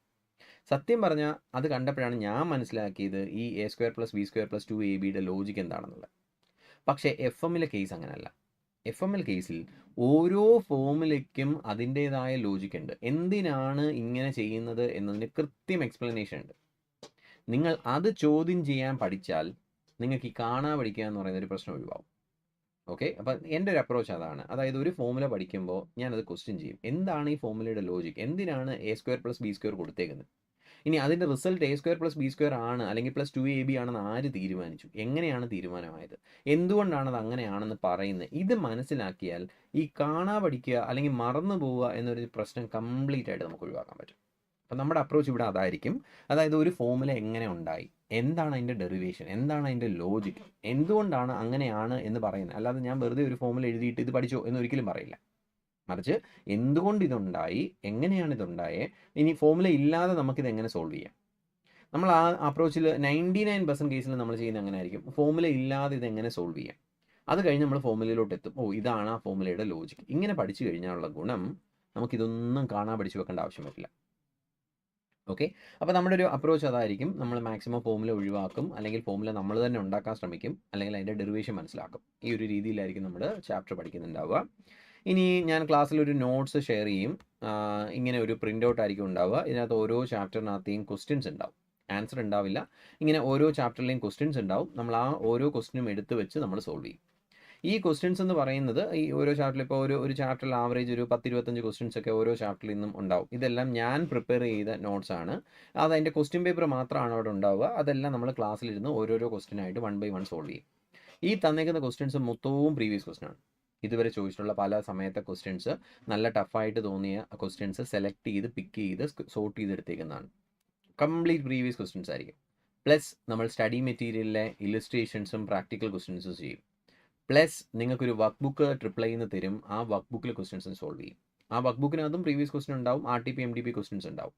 സത്യം പറഞ്ഞാൽ അത് കണ്ടപ്പോഴാണ് ഞാൻ മനസ്സിലാക്കിയത് ഈ A square plus B square plus 2abയുടെ ലോജിക് എന്താണെന്നുള്ളത്. പക്ഷേ എഫ് എമ്മിലെ കേസ് അങ്ങനെയല്ല. എഫ് എം എൽ കേസിൽ ഓരോ ഫോമുലയ്ക്കും അതിൻ്റേതായ ലോജിക് ഉണ്ട്. എന്തിനാണ് ഇങ്ങനെ ചെയ്യുന്നത് എന്നതിന് കൃത്യം എക്സ്പ്ലനേഷൻ ഉണ്ട്. നിങ്ങൾ അത് ചോദ്യം ചെയ്യാൻ പഠിച്ചാൽ നിങ്ങൾക്ക് ഈ കാണാൻ പഠിക്കുക എന്ന് പറയുന്നൊരു പ്രശ്നം ഒഴിവാകും. ഓക്കെ, അപ്പം എൻ്റെ ഒരു അപ്രോച്ച് അതാണ്. അതായത് ഒരു ഫോമുല പഠിക്കുമ്പോൾ ഞാനത് ക്വസ്റ്റ്യൻ ചെയ്യും. എന്താണ് ഈ ഫോമുലയുടെ ലോജിക്? എന്തിനാണ് A square plus B square കൊടുത്തേക്കുന്നത്? ഇനി അതിൻ്റെ result A square plus B square ആണ് അല്ലെങ്കിൽ പ്ലസ് 2ab ആണെന്ന് ആര് തീരുമാനിച്ചു? എങ്ങനെയാണ് തീരുമാനമായത്? എന്തുകൊണ്ടാണത് അങ്ങനെയാണെന്ന് പറയുന്നത്? ഇത് മനസ്സിലാക്കിയാൽ ഈ കാണാ പഠിക്കുക അല്ലെങ്കിൽ മറന്നു പോവുക എന്നൊരു പ്രശ്നം കംപ്ലീറ്റ് ആയിട്ട് നമുക്ക് ഒഴിവാക്കാൻ പറ്റും. അപ്പം നമ്മുടെ അപ്രോച്ച് ഇവിടെ അതായിരിക്കും. അതായത് ഒരു ഫോമുല എങ്ങനെ ഉണ്ടായി, എന്താണ് അതിൻ്റെ ഡെറിവേഷൻ, എന്താണ് അതിൻ്റെ ലോജിക്, എന്തുകൊണ്ടാണ് അങ്ങനെയാണ് എന്ന് പറയുന്നത്. അല്ലാതെ ഞാൻ വെറുതെ ഒരു ഫോമുല എഴുതിയിട്ട് ഇത് പഠിച്ചോ എന്നൊരിക്കലും പറയില്ല. മറിച്ച് എന്തുകൊണ്ട് ഇതുണ്ടായി, എങ്ങനെയാണ് ഇതുണ്ടായേ, ഇനി ഫോമുല ഇല്ലാതെ നമുക്കിത് എങ്ങനെ സോൾവ് ചെയ്യാം. നമ്മൾ ആ അപ്രോച്ചിൽ 99% കേസിൽ നമ്മൾ ചെയ്യുന്നത് അങ്ങനെ ആയിരിക്കും. ഫോമുല ഇല്ലാതെ ഇതെങ്ങനെ സോൾവ് ചെയ്യാം. അത് കഴിഞ്ഞ് നമ്മൾ ഫോമുലയിലോട്ട് എത്തും. ഓ, ഇതാണ് ആ ഫോമുലയുടെ ലോജിക്. ഇങ്ങനെ പഠിച്ചു കഴിഞ്ഞാലുള്ള ഗുണം നമുക്കിതൊന്നും കാണാൻ പഠിച്ചു വെക്കേണ്ട ആവശ്യം വരില്ല. ഓക്കെ, അപ്പോൾ നമ്മുടെ ഒരു അപ്രോച്ച് അതായിരിക്കും. നമ്മൾ മാക്സിമം ഫോമുല ഒഴിവാക്കും, അല്ലെങ്കിൽ ഫോമുല നമ്മൾ തന്നെ ഉണ്ടാക്കാൻ ശ്രമിക്കും, അല്ലെങ്കിൽ അതിൻ്റെ ഡെറിവേഷൻ മനസ്സിലാക്കും. ഈ ഒരു രീതിയിലായിരിക്കും നമ്മൾ ചാപ്റ്റർ പഠിക്കുന്നുണ്ടാവുക. ഇനി ഞാൻ ക്ലാസ്സിൽ ഒരു നോട്ട്സ് ഷെയർ ചെയ്യും. ഇങ്ങനെ ഒരു പ്രിൻ്റ് ഔട്ട് ആയിരിക്കും ഉണ്ടാവുക. ഇതിനകത്ത് ഓരോ ചാപ്റ്ററിനകത്തെയും ക്വസ്റ്റ്യൻസ് ഉണ്ടാവും, ആൻസർ ഉണ്ടാവില്ല. ഇങ്ങനെ ഓരോ ചാപ്റ്ററിലെയും ക്വസ്റ്റ്യൻസ് ഉണ്ടാവും. നമ്മൾ ആ ഓരോ ക്വസ്റ്റ്യനും എടുത്ത് വെച്ച് നമ്മൾ സോൾവ് ചെയ്യും. ഈ ക്വസ്റ്റ്യൻസ് എന്ന് പറയുന്നത് ഈ ഓരോ ചാപ്റ്ററിൽ ഇപ്പോൾ ഒരു ചാപ്റ്ററിൽ ആവറേജ് ഒരു 10-25 ക്വസ്റ്റ്യൻസ് ഒക്കെ ഓരോ ചാപ്റ്ററിൽ നിന്നും ഉണ്ടാവും. ഇതെല്ലാം ഞാൻ പ്രിപ്പയർ ചെയ്ത നോട്ട്സ് ആണ്. അത് അതിൻ്റെ ക്വസ്റ്റ്യൻ പേപ്പർ മാത്രമാണ് അവിടെ ഉണ്ടാവുക. അതെല്ലാം നമ്മൾ ക്ലാസ്സിലിരുന്ന് ഓരോരോ ക്വസ്റ്റ്യനായിട്ട് 1 by 1 സോൾവ് ചെയ്യും. ഈ തന്നേക്കുന്ന ക്വസ്റ്റ്യൻസ് മൊത്തവും പ്രീവിയസ് ക്വസ്റ്റ്യൻ ആണ്. ഇതുവരെ ചോദിച്ചിട്ടുള്ള പല സമയത്തെ ക്വസ്റ്റ്യൻസ്, നല്ല ടഫായിട്ട് തോന്നിയ ക്വസ്റ്റ്യൻസ് സെലക്ട് ചെയ്ത് പിക്ക് ചെയ്ത് സോർട്ട് ചെയ്തെടുത്തേക്കുന്നതാണ്. കംപ്ലീറ്റ് പ്രീവിയസ് ക്വസ്റ്റ്യൻസ് ആയിരിക്കും. പ്ലസ് നമ്മൾ സ്റ്റഡി മെറ്റീരിയലിലെ ഇല്ലസ്ട്രേഷൻസും പ്രാക്ടിക്കൽ ക്വസ്റ്റ്യൻസും ചെയ്യും. പ്ലസ് നിങ്ങൾക്കൊരു വർക്ക് ബുക്ക് ട്രിപ്പിൾ ഐന്ന് തരും. ആ വർക്ക് ബുക്കിൽ ക്വസ്റ്റ്യൻസ് സോൾവ് ചെയ്യും. ആ വർക്ക് ബുക്കിനകത്തും പ്രീവിയസ് ക്വസ്റ്റ്യൻ ഉണ്ടാവും, RTP MDP ക്വസ്റ്റ്യൻസ് ഉണ്ടാവും.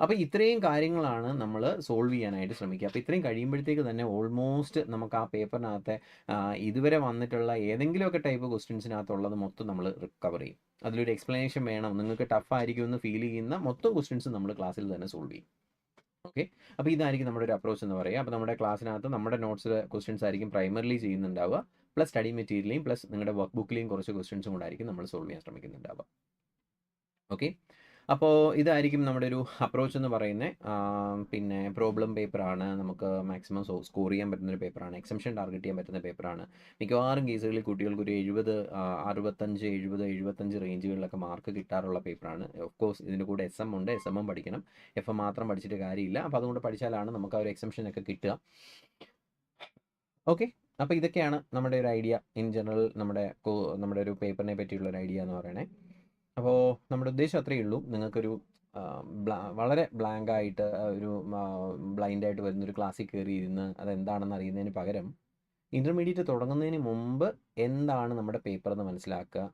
അപ്പോൾ ഇത്രയും കാര്യങ്ങളാണ് നമ്മൾ സോൾവ് ചെയ്യാനായിട്ട് ശ്രമിക്കുക. അപ്പോൾ ഇത്രയും കഴിയുമ്പോഴത്തേക്ക് തന്നെ ഓൾമോസ്റ്റ് നമുക്ക് ആ പേപ്പറിനകത്തെ ഇതുവരെ വന്നിട്ടുള്ള ഏതെങ്കിലുമൊക്കെ ടൈപ്പ് ക്വസ്റ്റ്യൻസിനകത്തുള്ളത് മൊത്തം നമ്മൾ റിക്കവർ ചെയ്യും. അതിലൊരു എക്സ്പ്ലനേഷൻ വേണം, നിങ്ങൾക്ക് ടഫ് ആയിരിക്കും എന്ന് ഫീൽ ചെയ്യുന്ന മൊത്തം ക്വസ്റ്റ്യൻസ് നമ്മൾ ക്ലാസ്സിൽ തന്നെ സോൾവ് ചെയ്യും. ഓക്കെ, അപ്പോൾ ഇതായിരിക്കും നമ്മുടെ ഒരു അപ്രോച്ച് എന്ന് പറയുക. അപ്പോൾ നമ്മുടെ ക്ലാസ്സിനകത്ത് നമ്മുടെ നോട്ട്സിൽ ക്വസ്റ്റ്യൻസ് ആയിരിക്കും പ്രൈമറിലി ചെയ്യുന്നുണ്ടാവുക, പ്ലസ് സ്റ്റഡി മെറ്റീരിയലെയും പ്ലസ് നിങ്ങളുടെ വർക്ക് ബുക്കിലെയും കുറച്ച് ക്വസ്റ്റ്യൻസും കൂടായിരിക്കും നമ്മൾ സോൾവ് ചെയ്യാൻ ശ്രമിക്കുന്നുണ്ടാവുക. ഓക്കെ, അപ്പോൾ ഇതായിരിക്കും നമ്മുടെ ഒരു അപ്രോച്ച് എന്ന് പറയുന്നത്. പിന്നെ പ്രോബ്ലം പേപ്പറാണ്, നമുക്ക് മാക്സിമം സ്കോർ ചെയ്യാൻ പറ്റുന്നൊരു പേപ്പറാണ്, എക്സംഷൻ ടാർഗറ്റ് ചെയ്യാൻ പറ്റുന്ന പേപ്പറാണ്. മിക്കവാറും കേസുകളിൽ കുട്ടികൾക്കൊരു 70, 65, 70, 75 റേഞ്ചുകളിലൊക്കെ മാർക്ക് കിട്ടാറുള്ള പേപ്പറാണ്. ഓഫ് കോഴ്സ് ഇതിൻ്റെ കൂടെ SM ഉണ്ട്, SM പഠിക്കണം. FM മാത്രം പഠിച്ചിട്ട് കാര്യമില്ല. അപ്പോൾ അതുകൊണ്ട് പഠിച്ചാലാണ് നമുക്ക് ആ ഒരു എക്സംഷനൊക്കെ കിട്ടുക. ഓക്കെ, അപ്പോൾ ഇതൊക്കെയാണ് നമ്മുടെ ഒരു ഐഡിയ ഇൻ ജനറൽ, നമ്മുടെ ഒരു പേപ്പറിനെ പറ്റിയുള്ള ഒരു ഐഡിയ എന്ന് പറയണേ. അപ്പോൾ നമ്മുടെ ഉദ്ദേശം അത്രയേ ഉള്ളൂ, നിങ്ങൾക്കൊരു വളരെ ബ്ലാങ്കായിട്ട് ഒരു ബ്ലൈൻഡായിട്ട് വരുന്നൊരു ക്ലാസ്സിൽ കയറി ഇരുന്ന് അതെന്താണെന്ന് അറിയുന്നതിന് പകരം ഇൻ്റർമീഡിയറ്റ് തുടങ്ങുന്നതിന് മുമ്പ് എന്താണ് നമ്മുടെ പേപ്പർ എന്ന് മനസ്സിലാക്കുക,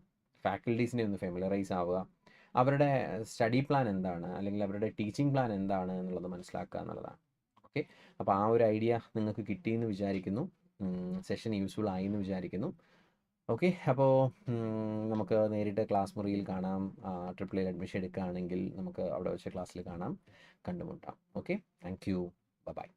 ഫാക്കൽറ്റീസിനെ ഒന്ന് ഫെമിലറൈസ് ആവുക, അവരുടെ സ്റ്റഡി പ്ലാൻ എന്താണ് അല്ലെങ്കിൽ അവരുടെ ടീച്ചിങ് പ്ലാൻ എന്താണ് എന്നുള്ളത് മനസ്സിലാക്കുക എന്നുള്ളതാണ്. ഓക്കെ, അപ്പോൾ ആ ഒരു ഐഡിയ നിങ്ങൾക്ക് കിട്ടിയെന്ന് വിചാരിക്കുന്നു, സെഷൻ യൂസ്ഫുൾ ആയി എന്ന് വിചാരിക്കുന്നു. ഓക്കെ, അപ്പോൾ നമുക്ക് നേരിട്ട് ക്ലാസ് മുറിയിൽ കാണാം. ട്രിപ്പിൾ ഐയിൽ അഡ്മിഷൻ എടുക്കുകയാണെങ്കിൽ നമുക്ക് അവിടെ വെച്ച് ക്ലാസ്സിൽ കാണാം, കണ്ടുമുട്ടാം. Okay, thank you, by.